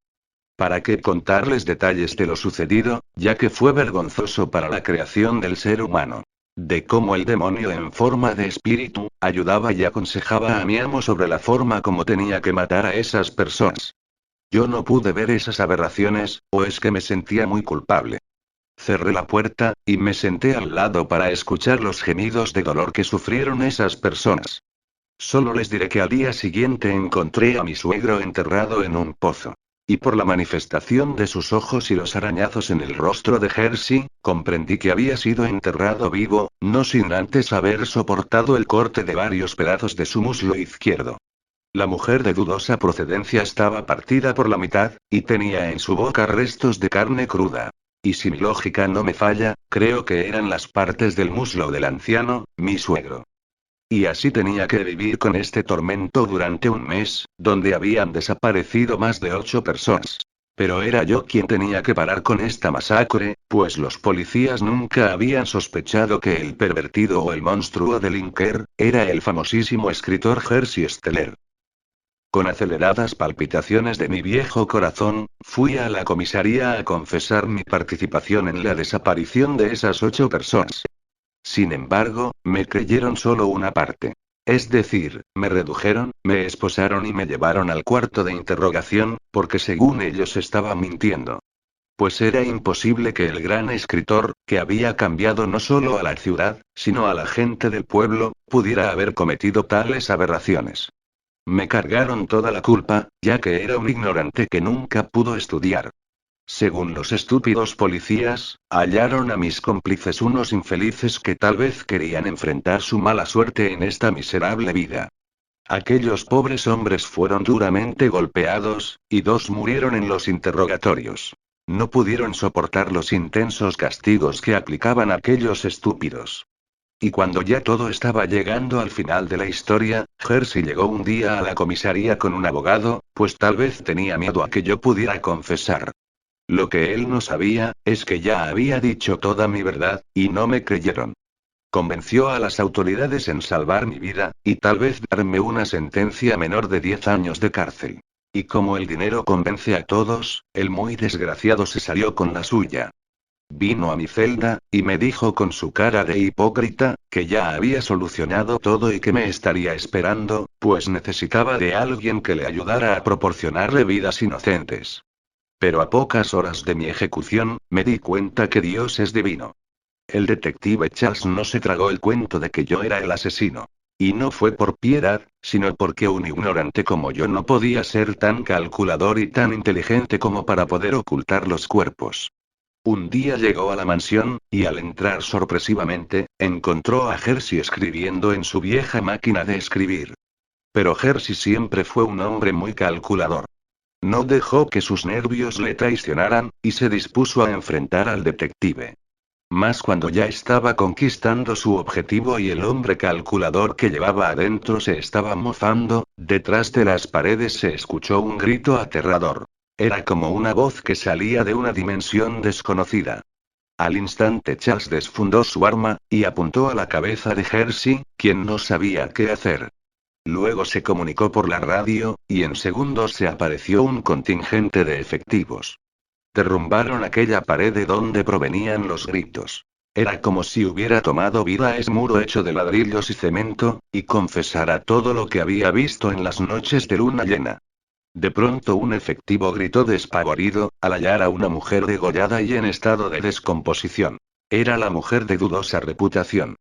Speaker 2: ¿Para qué contarles detalles de lo sucedido, ya que fue vergonzoso para la creación del ser humano? De cómo el demonio en forma de espíritu, ayudaba y aconsejaba a mi amo sobre la forma como tenía que matar a esas personas. Yo no pude ver esas aberraciones, o es que me sentía muy culpable. Cerré la puerta, y me senté al lado para escuchar los gemidos de dolor que sufrieron esas personas. Solo les diré que al día siguiente encontré a mi suegro enterrado en un pozo. Y por la manifestación de sus ojos y los arañazos en el rostro de Jersey, comprendí que había sido enterrado vivo, no sin antes haber soportado el corte de varios pedazos de su muslo izquierdo. La mujer de dudosa procedencia estaba partida por la mitad, y tenía en su boca restos de carne cruda. Y si mi lógica no me falla, creo que eran las partes del muslo del anciano, mi suegro. Y así tenía que vivir con este tormento durante un mes, donde habían desaparecido más de 8 personas. Pero era yo quien tenía que parar con esta masacre, pues los policías nunca habían sospechado que el pervertido o el monstruo de Linker, era el famosísimo escritor Jerzy Steller. Con aceleradas palpitaciones de mi viejo corazón, fui a la comisaría a confesar mi participación en la desaparición de esas 8 personas. Sin embargo, me creyeron solo una parte. Es decir, me redujeron, me esposaron y me llevaron al cuarto de interrogación, porque según ellos estaba mintiendo. Pues era imposible que el gran escritor, que había cambiado no solo a la ciudad, sino a la gente del pueblo, pudiera haber cometido tales aberraciones. Me cargaron toda la culpa, ya que era un ignorante que nunca pudo estudiar. Según los estúpidos policías, hallaron a mis cómplices unos infelices que tal vez querían enfrentar su mala suerte en esta miserable vida. Aquellos pobres hombres fueron duramente golpeados, y 2 murieron en los interrogatorios. No pudieron soportar los intensos castigos que aplicaban aquellos estúpidos. Y cuando ya todo estaba llegando al final de la historia, Jersey llegó un día a la comisaría con un abogado, pues tal vez tenía miedo a que yo pudiera confesar. Lo que él no sabía, es que ya había dicho toda mi verdad, y no me creyeron. Convenció a las autoridades en salvar mi vida, y tal vez darme una sentencia menor de 10 años de cárcel. Y como el dinero convence a todos, el muy desgraciado se salió con la suya. Vino a mi celda, y me dijo con su cara de hipócrita, que ya había solucionado todo y que me estaría esperando, pues necesitaba de alguien que le ayudara a proporcionarle vidas inocentes. Pero a pocas horas de mi ejecución, me di cuenta que Dios es divino. El detective Charles no se tragó el cuento de que yo era el asesino. Y no fue por piedad, sino porque un ignorante como yo no podía ser tan calculador y tan inteligente como para poder ocultar los cuerpos. Un día llegó a la mansión, y al entrar sorpresivamente, encontró a Jersey escribiendo en su vieja máquina de escribir. Pero Jersey siempre fue un hombre muy calculador. No dejó que sus nervios le traicionaran, y se dispuso a enfrentar al detective. Más cuando ya estaba conquistando su objetivo y el hombre calculador que llevaba adentro se estaba mofando, detrás de las paredes se escuchó un grito aterrador. Era como una voz que salía de una dimensión desconocida. Al instante Charles desfundó su arma, y apuntó a la cabeza de Jersey, quien no sabía qué hacer. Luego se comunicó por la radio, y en segundos se apareció un contingente de efectivos. Derrumbaron aquella pared de donde provenían los gritos. Era como si hubiera tomado vida ese muro hecho de ladrillos y cemento, y confesara todo lo que había visto en las noches de luna llena. De pronto un efectivo gritó despavorido, al hallar a una mujer degollada y en estado de descomposición. Era la mujer de dudosa reputación.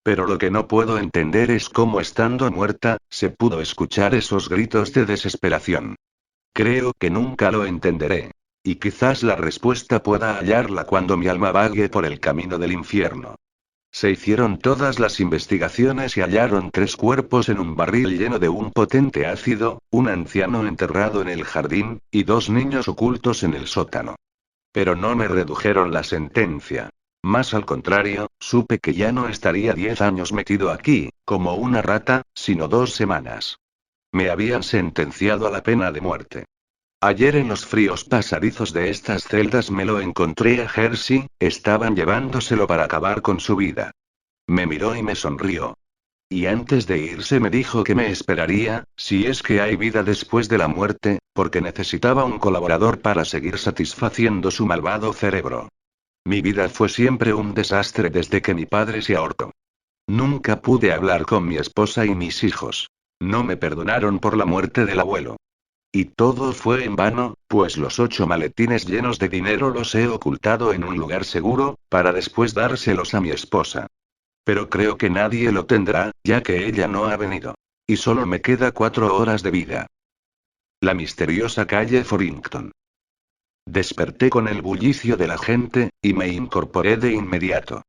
Speaker 2: Pero lo que no puedo entender es cómo estando muerta, se pudo escuchar esos gritos de desesperación. Creo que nunca lo entenderé. Y quizás la respuesta pueda hallarla cuando mi alma vague por el camino del infierno. Se hicieron todas las investigaciones y hallaron 3 cuerpos en un barril lleno de un potente ácido, un anciano enterrado en el jardín, y 2 niños ocultos en el sótano. Pero no me redujeron la sentencia. Más al contrario, supe que ya no estaría 10 años metido aquí, como una rata, sino 2 semanas. Me habían sentenciado a la pena de muerte. Ayer en los fríos pasadizos de estas celdas me lo encontré a Jersey, estaban llevándoselo para acabar con su vida. Me miró y me sonrió. Y antes de irse me dijo que me esperaría, si es que hay vida después de la muerte, porque necesitaba un colaborador para seguir satisfaciendo su malvado cerebro. Mi vida fue siempre un desastre desde que mi padre se ahorcó. Nunca pude hablar con mi esposa y mis hijos. No me perdonaron por la muerte del abuelo. Y todo fue en vano, pues los 8 maletines llenos de dinero los he ocultado en un lugar seguro, para después dárselos a mi esposa. Pero creo que nadie lo tendrá, ya que ella no ha venido. Y solo me queda 4 horas de vida. La misteriosa calle Forrington. Desperté con el bullicio de la gente, y me incorporé de inmediato.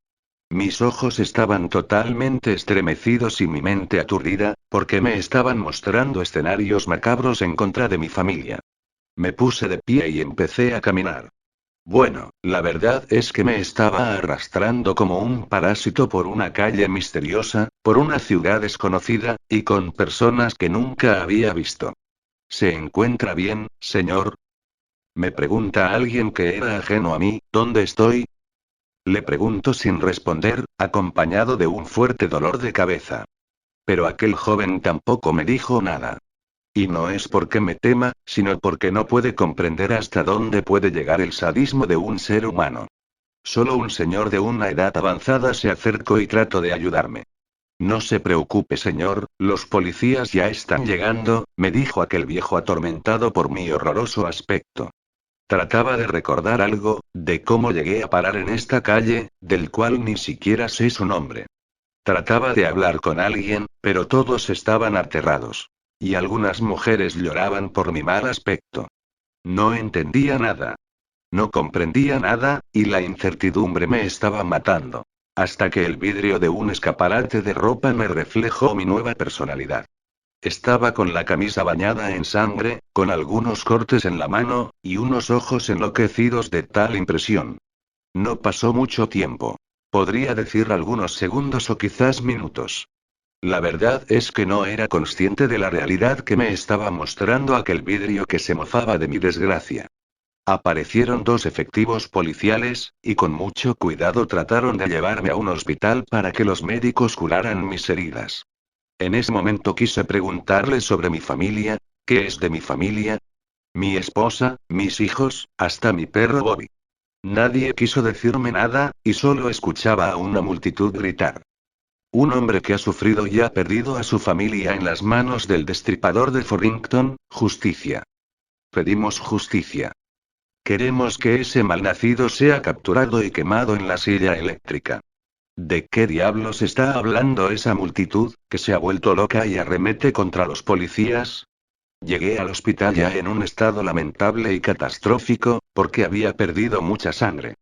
Speaker 2: Mis ojos estaban totalmente estremecidos y mi mente aturdida, porque me estaban mostrando escenarios macabros en contra de mi familia. Me puse de pie y empecé a caminar. Bueno, la verdad es que me estaba arrastrando como un parásito por una calle misteriosa, por una ciudad desconocida, y con personas que nunca había visto. ¿Se encuentra bien, señor? Me pregunta alguien que era ajeno a mí, ¿dónde estoy? Le pregunto sin responder, acompañado de un fuerte dolor de cabeza. Pero aquel joven tampoco me dijo nada. Y no es porque me tema, sino porque no puede comprender hasta dónde puede llegar el sadismo de un ser humano. Solo un señor de una edad avanzada se acercó y trató de ayudarme. No se preocupe, señor, los policías ya están llegando, me dijo aquel viejo atormentado por mi horroroso aspecto. Trataba de recordar algo, de cómo llegué a parar en esta calle, del cual ni siquiera sé su nombre. Trataba de hablar con alguien, pero todos estaban aterrados. Y algunas mujeres lloraban por mi mal aspecto. No entendía nada. No comprendía nada, y la incertidumbre me estaba matando. Hasta que el vidrio de un escaparate de ropa me reflejó mi nueva personalidad. Estaba con la camisa bañada en sangre, con algunos cortes en la mano, y unos ojos enloquecidos de tal impresión. No pasó mucho tiempo. Podría decir algunos segundos o quizás minutos. La verdad es que no era consciente de la realidad que me estaba mostrando aquel vidrio que se mofaba de mi desgracia. Aparecieron 2 efectivos policiales, y con mucho cuidado trataron de llevarme a un hospital para que los médicos curaran mis heridas. En ese momento quise preguntarle sobre mi familia, ¿qué es de mi familia? Mi esposa, mis hijos, hasta mi perro Bobby. Nadie quiso decirme nada, y solo escuchaba a una multitud gritar. Un hombre que ha sufrido y ha perdido a su familia en las manos del destripador de Forrington, justicia. Pedimos justicia. Queremos que ese malnacido sea capturado y quemado en la silla eléctrica. ¿De qué diablos está hablando esa multitud, que se ha vuelto loca y arremete contra los policías? Llegué al hospital ya en un estado lamentable y catastrófico, porque había perdido mucha sangre.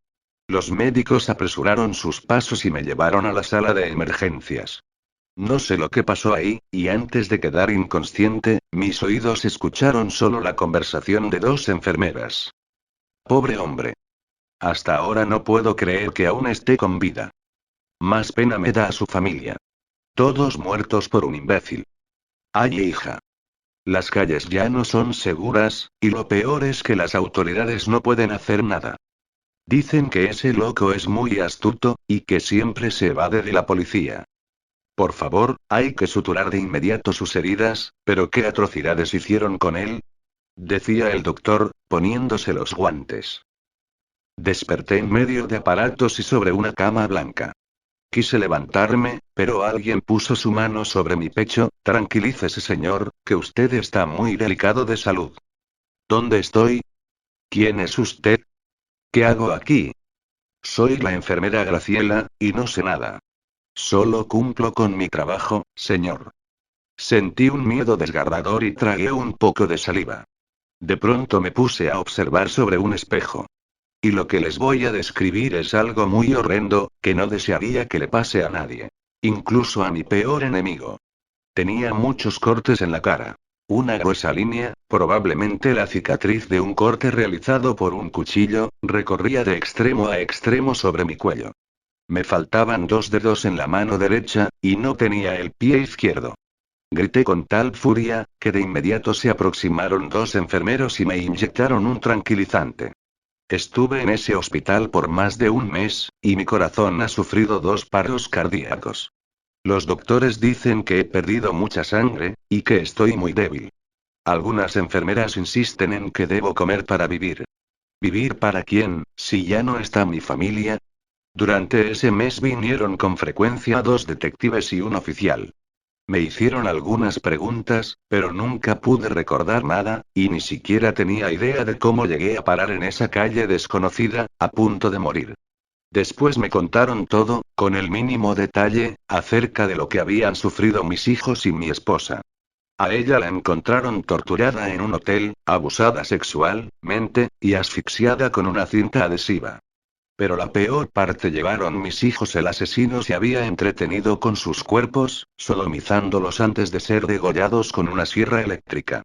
Speaker 2: Los médicos apresuraron sus pasos y me llevaron a la sala de emergencias. No sé lo que pasó ahí, y antes de quedar inconsciente, mis oídos escucharon solo la conversación de 2 enfermeras. Pobre hombre. Hasta ahora no puedo creer que aún esté con vida. Más pena me da a su familia. Todos muertos por un imbécil. Ay, hija. Las calles ya no son seguras, y lo peor es que las autoridades no pueden hacer nada. Dicen que ese loco es muy astuto, y que siempre se evade de la policía. Por favor, hay que suturar de inmediato sus heridas, pero ¿qué atrocidades hicieron con él? Decía el doctor, poniéndose los guantes. Desperté en medio de aparatos y sobre una cama blanca. Quise levantarme, pero alguien puso su mano sobre mi pecho. Tranquilícese, señor, que usted está muy delicado de salud. ¿Dónde estoy? ¿Quién es usted? ¿Qué hago aquí? Soy la enfermera Graciela, y no sé nada. Solo cumplo con mi trabajo, señor. Sentí un miedo desgarrador y tragué un poco de saliva. De pronto me puse a observar sobre un espejo. Y lo que les voy a describir es algo muy horrendo, que no desearía que le pase a nadie. Incluso a mi peor enemigo. Tenía muchos cortes en la cara. Una gruesa línea, probablemente la cicatriz de un corte realizado por un cuchillo, recorría de extremo a extremo sobre mi cuello. Me faltaban 2 dedos en la mano derecha, y no tenía el pie izquierdo. Grité con tal furia, que de inmediato se aproximaron 2 enfermeros y me inyectaron un tranquilizante. Estuve en ese hospital por más de un mes, y mi corazón ha sufrido 2 paros cardíacos. Los doctores dicen que he perdido mucha sangre, y que estoy muy débil. Algunas enfermeras insisten en que debo comer para vivir. ¿Vivir para quién, si ya no está mi familia? Durante ese mes vinieron con frecuencia 2 detectives y un oficial. Me hicieron algunas preguntas, pero nunca pude recordar nada, y ni siquiera tenía idea de cómo llegué a parar en esa calle desconocida, a punto de morir. Después me contaron todo, con el mínimo detalle, acerca de lo que habían sufrido mis hijos y mi esposa. A ella la encontraron torturada en un hotel, abusada sexualmente, y asfixiada con una cinta adhesiva. Pero la peor parte llevaron mis hijos. El asesino se había entretenido con sus cuerpos, sodomizándolos antes de ser degollados con una sierra eléctrica.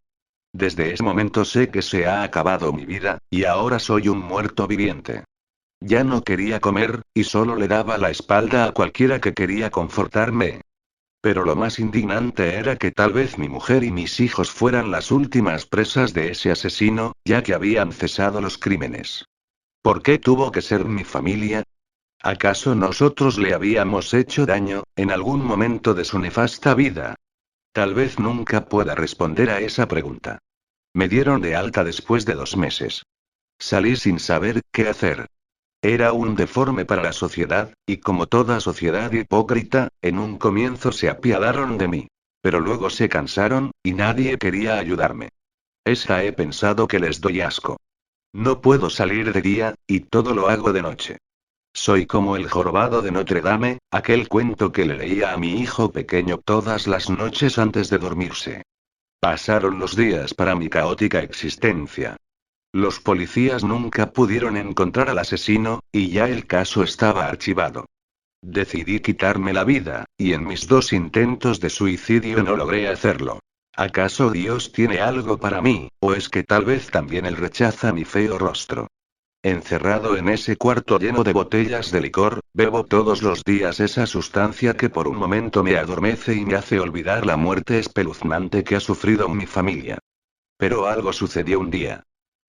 Speaker 2: Desde ese momento sé que se ha acabado mi vida, y ahora soy un muerto viviente. Ya no quería comer, y solo le daba la espalda a cualquiera que quería confortarme. Pero lo más indignante era que tal vez mi mujer y mis hijos fueran las últimas presas de ese asesino, ya que habían cesado los crímenes. ¿Por qué tuvo que ser mi familia? ¿Acaso nosotros le habíamos hecho daño, en algún momento de su nefasta vida? Tal vez nunca pueda responder a esa pregunta. Me dieron de alta después de 2 meses. Salí sin saber qué hacer. Era un deforme para la sociedad, y como toda sociedad hipócrita, en un comienzo se apiadaron de mí. Pero luego se cansaron, y nadie quería ayudarme. Esa he pensado que les doy asco. No puedo salir de día, y todo lo hago de noche. Soy como el jorobado de Notre Dame, aquel cuento que le leía a mi hijo pequeño todas las noches antes de dormirse. Pasaron los días para mi caótica existencia. Los policías nunca pudieron encontrar al asesino, y ya el caso estaba archivado. Decidí quitarme la vida, y en mis 2 intentos de suicidio no logré hacerlo. ¿Acaso Dios tiene algo para mí, o es que tal vez también él rechaza mi feo rostro? Encerrado en ese cuarto lleno de botellas de licor, bebo todos los días esa sustancia que por un momento me adormece y me hace olvidar la muerte espeluznante que ha sufrido mi familia. Pero algo sucedió un día.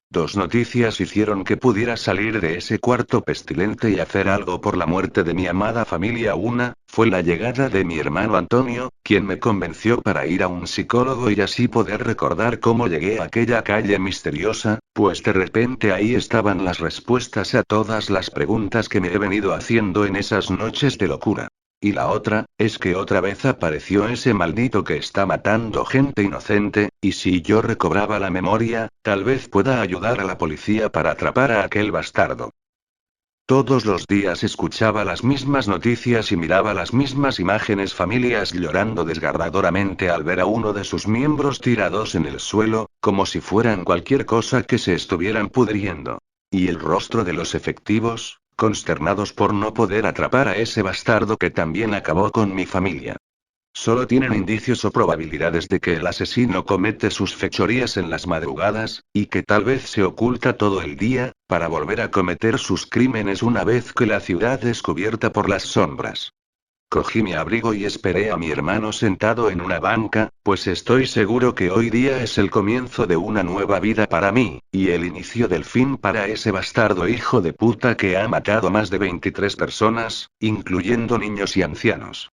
Speaker 2: 2 noticias hicieron que pudiera salir de ese cuarto pestilente y hacer algo por la muerte de mi amada familia. Una, fue la llegada de mi hermano Antonio, quien me convenció para ir a un psicólogo y así poder recordar cómo llegué a aquella calle misteriosa, pues de repente ahí estaban las respuestas a todas las preguntas que me he venido haciendo en esas noches de locura. Y la otra, es que otra vez apareció ese maldito que está matando gente inocente, y si yo recobraba la memoria, tal vez pueda ayudar a la policía para atrapar a aquel bastardo. Todos los días escuchaba las mismas noticias y miraba las mismas imágenes: familias llorando desgarradoramente al ver a uno de sus miembros tirados en el suelo, como si fueran cualquier cosa que se estuvieran pudriendo. Y el rostro de los efectivos, consternados por no poder atrapar a ese bastardo que también acabó con mi familia. Solo tienen indicios o probabilidades de que el asesino comete sus fechorías en las madrugadas, y que tal vez se oculta todo el día, para volver a cometer sus crímenes una vez que la ciudad es cubierta por las sombras. Cogí mi abrigo y esperé a mi hermano sentado en una banca, pues estoy seguro que hoy día es el comienzo de una nueva vida para mí, y el inicio del fin para ese bastardo hijo de puta que ha matado a más de 23 personas, incluyendo niños y ancianos.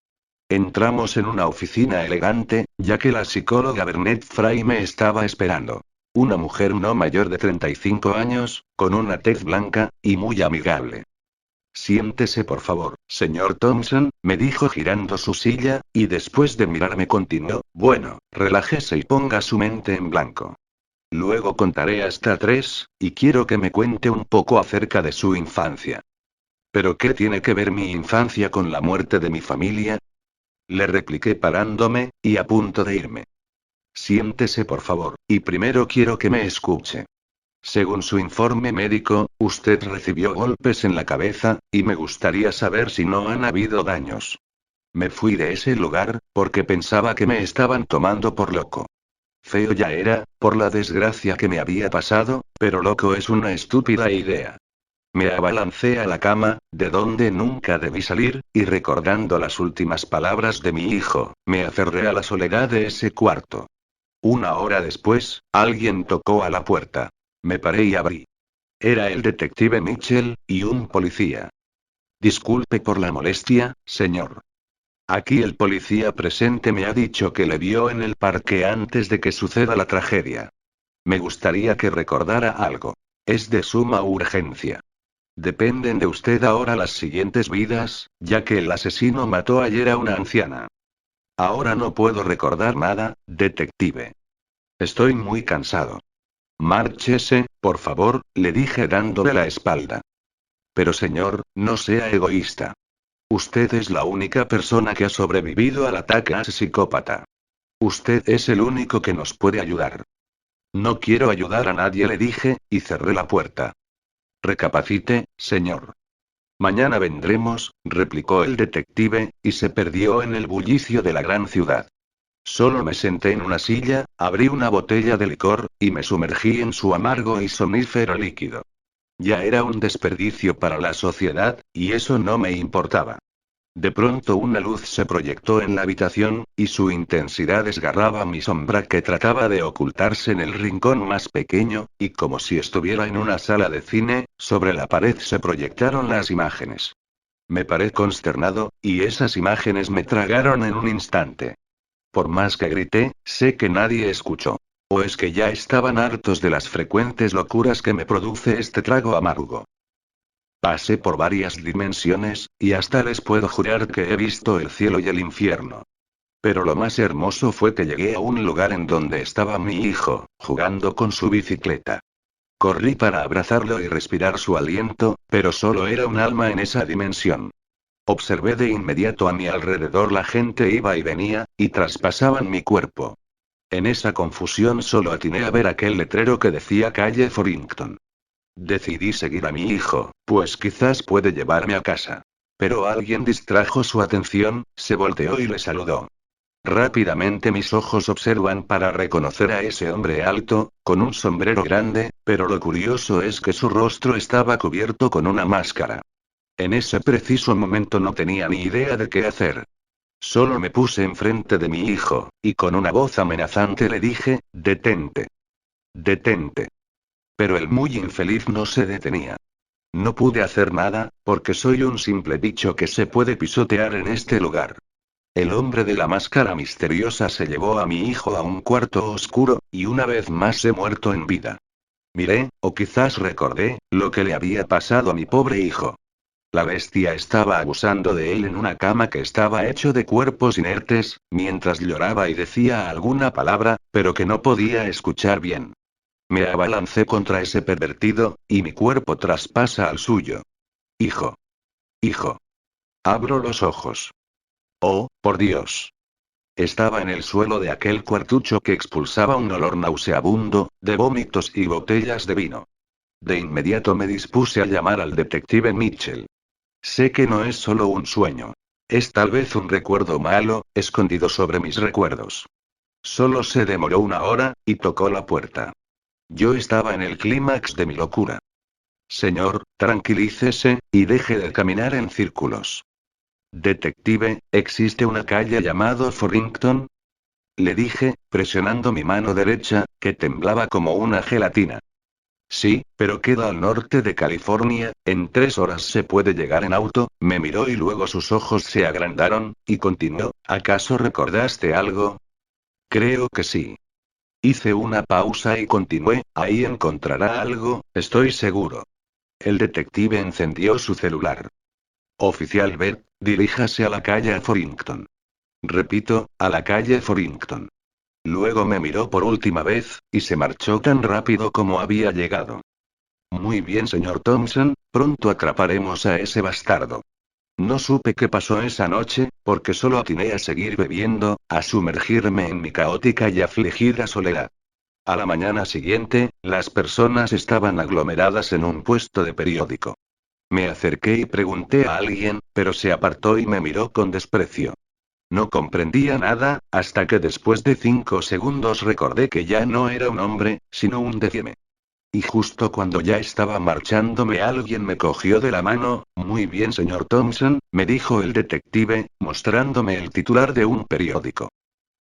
Speaker 2: Entramos en una oficina elegante, ya que la psicóloga Bernette Fry me estaba esperando. Una mujer no mayor de 35 años, con una tez blanca, y muy amigable. Siéntese por favor, señor Thompson, me dijo girando su silla, y después de mirarme continuó, bueno, relájese y ponga su mente en blanco. Luego contaré hasta 3, y quiero que me cuente un poco acerca de su infancia. ¿Pero qué tiene que ver mi infancia con la muerte de mi familia? Le repliqué parándome, y a punto de irme. Siéntese por favor, y primero quiero que me escuche. Según su informe médico, usted recibió golpes en la cabeza, y me gustaría saber si no han habido daños. Me fui de ese lugar, porque pensaba que me estaban tomando por loco. Feo ya era, por la desgracia que me había pasado, pero loco es una estúpida idea. Me abalancé a la cama, de donde nunca debí salir, y recordando las últimas palabras de mi hijo, me aferré a la soledad de ese cuarto. Una hora después, alguien tocó a la puerta. Me paré y abrí. Era el detective Mitchell, y un policía. Disculpe por la molestia, señor. Aquí el policía presente me ha dicho que le vio en el parque antes de que suceda la tragedia. Me gustaría que recordara algo. Es de suma urgencia. Dependen de usted ahora las siguientes vidas, ya que el asesino mató ayer a una anciana. Ahora no puedo recordar nada, detective. Estoy muy cansado. Márchese, por favor, le dije dándole la espalda. Pero señor, no sea egoísta. Usted es la única persona que ha sobrevivido al ataque a ese psicópata. Usted es el único que nos puede ayudar. No quiero ayudar a nadie, le dije, y cerré la puerta. Recapacite, señor. Mañana vendremos, replicó el detective, y se perdió en el bullicio de la gran ciudad. Solo me senté en una silla, abrí una botella de licor, y me sumergí en su amargo y somnífero líquido. Ya era un desperdicio para la sociedad, y eso no me importaba. De pronto una luz se proyectó en la habitación, y su intensidad desgarraba mi sombra que trataba de ocultarse en el rincón más pequeño, y como si estuviera en una sala de cine, sobre la pared se proyectaron las imágenes. Me paré consternado, y esas imágenes me tragaron en un instante. Por más que grité, sé que nadie escuchó. ¿O es que ya estaban hartos de las frecuentes locuras que me produce este trago amargo? Pasé por varias dimensiones, y hasta les puedo jurar que he visto el cielo y el infierno. Pero lo más hermoso fue que llegué a un lugar en donde estaba mi hijo, jugando con su bicicleta. Corrí para abrazarlo y respirar su aliento, pero solo era un alma en esa dimensión. Observé de inmediato a mi alrededor, la gente iba y venía, y traspasaban mi cuerpo. En esa confusión solo atiné a ver aquel letrero que decía calle Forington. Decidí seguir a mi hijo, pues quizás puede llevarme a casa. Pero alguien distrajo su atención, se volteó y le saludó. Rápidamente mis ojos observan para reconocer a ese hombre alto, con un sombrero grande, pero lo curioso es que su rostro estaba cubierto con una máscara. En ese preciso momento no tenía ni idea de qué hacer. Solo me puse enfrente de mi hijo, y con una voz amenazante le dije, detente. Detente. Pero el muy infeliz no se detenía. No pude hacer nada, porque soy un simple bicho que se puede pisotear en este lugar. El hombre de la máscara misteriosa se llevó a mi hijo a un cuarto oscuro, y una vez más he muerto en vida. Miré, o quizás recordé, lo que le había pasado a mi pobre hijo. La bestia estaba abusando de él en una cama que estaba hecho de cuerpos inertes, mientras lloraba y decía alguna palabra, pero que no podía escuchar bien. Me abalancé contra ese pervertido, y mi cuerpo traspasa al suyo. Hijo. Hijo. Abro los ojos. Oh, por Dios. Estaba en el suelo de aquel cuartucho que expulsaba un olor nauseabundo, de vómitos y botellas de vino. De inmediato me dispuse a llamar al detective Mitchell. Sé que no es solo un sueño. Es tal vez un recuerdo malo, escondido sobre mis recuerdos. Solo se demoró una hora, y tocó la puerta. Yo estaba en el clímax de mi locura. Señor, tranquilícese, y deje de caminar en círculos. Detective, ¿existe una calle llamado Forrington? Le dije, presionando mi mano derecha, que temblaba como una gelatina. Sí, pero queda al norte de California, en 3 horas se puede llegar en auto. Me miró y luego sus ojos se agrandaron, y continuó, ¿acaso recordaste algo? Creo que sí. Hice una pausa y continué, ahí encontrará algo, estoy seguro. El detective encendió su celular. Oficial Bert, diríjase a la calle Forrington. Repito, a la calle Forrington. Luego me miró por última vez, y se marchó tan rápido como había llegado. Muy bien, señor Thompson, pronto atraparemos a ese bastardo. No supe qué pasó esa noche, porque solo atiné a seguir bebiendo, a sumergirme en mi caótica y afligida soledad. A la mañana siguiente, las personas estaban aglomeradas en un puesto de periódico. Me acerqué y pregunté a alguien, pero se apartó y me miró con desprecio. No comprendía nada, hasta que después de 5 segundos recordé que ya no era un hombre, sino un décime. Y justo cuando ya estaba marchándome alguien me cogió de la mano. Muy bien, señor Thompson, me dijo el detective, mostrándome el titular de un periódico.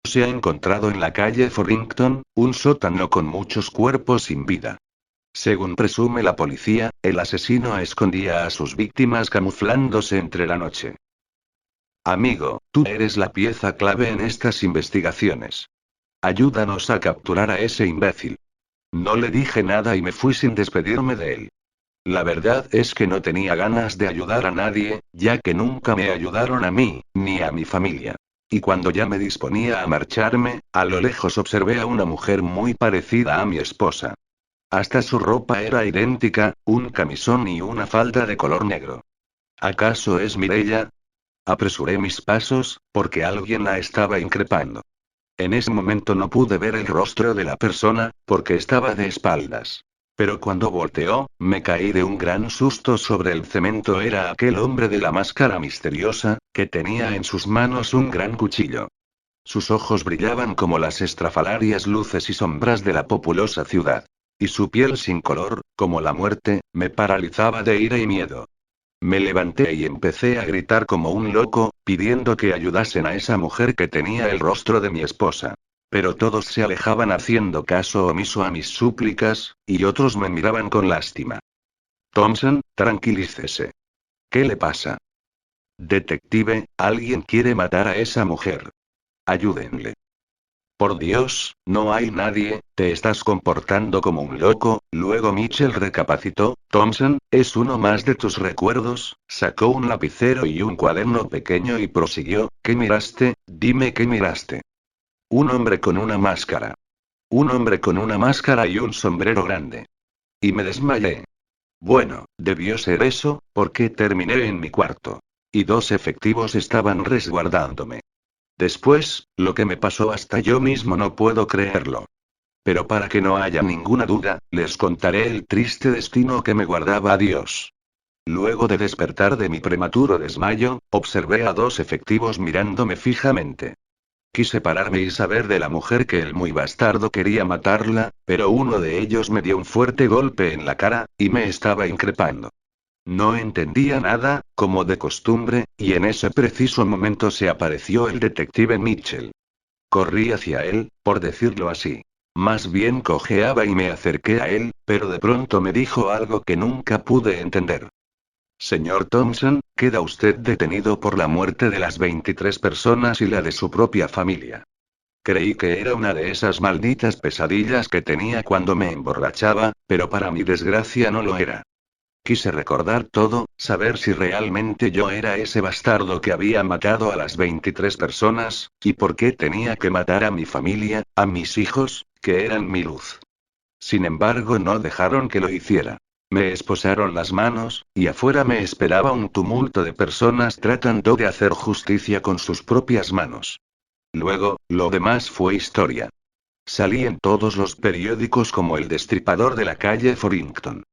Speaker 2: Se ha encontrado en la calle Forrington, un sótano con muchos cuerpos sin vida. Según presume la policía, el asesino escondía a sus víctimas camuflándose entre la noche. Amigo, tú eres la pieza clave en estas investigaciones. Ayúdanos a capturar a ese imbécil. No le dije nada y me fui sin despedirme de él. La verdad es que no tenía ganas de ayudar a nadie, ya que nunca me ayudaron a mí, ni a mi familia. Y cuando ya me disponía a marcharme, a lo lejos observé a una mujer muy parecida a mi esposa. Hasta su ropa era idéntica, un camisón y una falda de color negro. ¿Acaso es Mireia? Apresuré mis pasos, porque alguien la estaba increpando. En ese momento no pude ver el rostro de la persona, porque estaba de espaldas. Pero cuando volteó, me caí de un gran susto sobre el cemento. Era aquel hombre de la máscara misteriosa, que tenía en sus manos un gran cuchillo. Sus ojos brillaban como las estrafalarias luces y sombras de la populosa ciudad. Y su piel sin color, como la muerte, me paralizaba de ira y miedo. Me levanté y empecé a gritar como un loco, pidiendo que ayudasen a esa mujer que tenía el rostro de mi esposa. Pero todos se alejaban haciendo caso omiso a mis súplicas, y otros me miraban con lástima. Thompson, tranquilícese. ¿Qué le pasa? Detective, alguien quiere matar a esa mujer. Ayúdenle. Por Dios, no hay nadie, te estás comportando como un loco. Luego Mitchell recapacitó, Thompson, es uno más de tus recuerdos. Sacó un lapicero y un cuaderno pequeño y prosiguió, ¿qué miraste? Dime qué miraste. Un hombre con una máscara. Un hombre con una máscara y un sombrero grande. Y me desmayé. Bueno, debió ser eso, porque terminé en mi cuarto. Y 2 efectivos estaban resguardándome. Después, lo que me pasó hasta yo mismo no puedo creerlo. Pero para que no haya ninguna duda, les contaré el triste destino que me guardaba a Dios. Luego de despertar de mi prematuro desmayo, observé a 2 efectivos mirándome fijamente. Quise pararme y saber de la mujer que el muy bastardo quería matarla, pero uno de ellos me dio un fuerte golpe en la cara, y me estaba increpando. No entendía nada, como de costumbre, y en ese preciso momento se apareció el detective Mitchell. Corrí hacia él, por decirlo así. Más bien cojeaba y me acerqué a él, pero de pronto me dijo algo que nunca pude entender. Señor Thompson, queda usted detenido por la muerte de las 23 personas y la de su propia familia. Creí que era una de esas malditas pesadillas que tenía cuando me emborrachaba, pero para mi desgracia no lo era. Quise recordar todo, saber si realmente yo era ese bastardo que había matado a las 23 personas, y por qué tenía que matar a mi familia, a mis hijos, que eran mi luz. Sin embargo, no dejaron que lo hiciera. Me esposaron las manos, y afuera me esperaba un tumulto de personas tratando de hacer justicia con sus propias manos. Luego, lo demás fue historia. Salí en todos los periódicos como el destripador de la calle Forrington.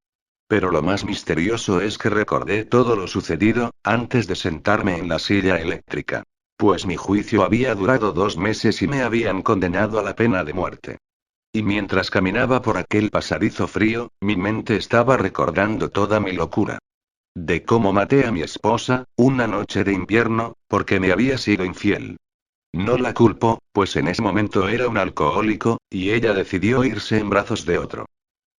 Speaker 2: Pero lo más misterioso es que recordé todo lo sucedido, antes de sentarme en la silla eléctrica. Pues mi juicio había durado 2 meses y me habían condenado a la pena de muerte. Y mientras caminaba por aquel pasadizo frío, mi mente estaba recordando toda mi locura. De cómo maté a mi esposa, una noche de invierno, porque me había sido infiel. No la culpo, pues en ese momento era un alcohólico, y ella decidió irse en brazos de otro.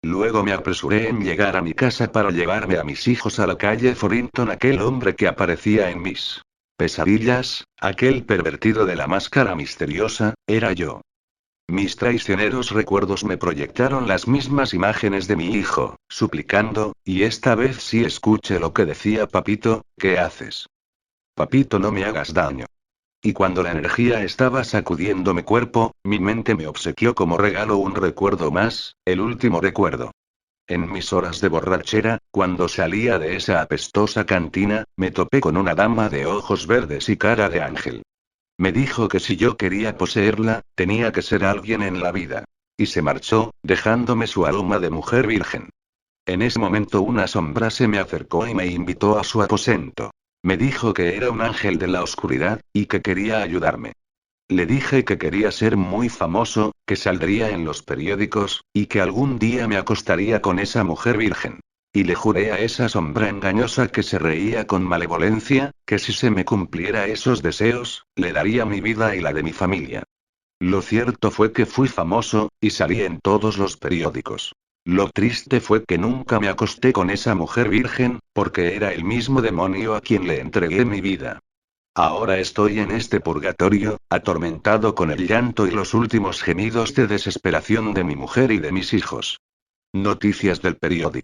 Speaker 2: Luego me apresuré en llegar a mi casa para llevarme a mis hijos a la calle Forrington. Aquel hombre que aparecía en mis pesadillas, aquel pervertido de la máscara misteriosa, era yo. Mis traicioneros recuerdos me proyectaron las mismas imágenes de mi hijo, suplicando, y esta vez sí escuché lo que decía: papito, ¿qué haces? Papito, no me hagas daño. Y cuando la energía estaba sacudiendo mi cuerpo, mi mente me obsequió como regalo un recuerdo más, el último recuerdo. En mis horas de borrachera, cuando salía de esa apestosa cantina, me topé con una dama de ojos verdes y cara de ángel. Me dijo que si yo quería poseerla, tenía que ser alguien en la vida. Y se marchó, dejándome su aroma de mujer virgen. En ese momento una sombra se me acercó y me invitó a su aposento. Me dijo que era un ángel de la oscuridad, y que quería ayudarme. Le dije que quería ser muy famoso, que saldría en los periódicos, y que algún día me acostaría con esa mujer virgen. Y le juré a esa sombra engañosa que se reía con malevolencia, que si se me cumpliera esos deseos, le daría mi vida y la de mi familia. Lo cierto fue que fui famoso, y salí en todos los periódicos. Lo triste fue que nunca me acosté con esa mujer virgen, porque era el mismo demonio a quien le entregué mi vida. Ahora estoy en este purgatorio, atormentado con el llanto y los últimos gemidos de desesperación de mi mujer y de mis hijos. Noticias del periódico.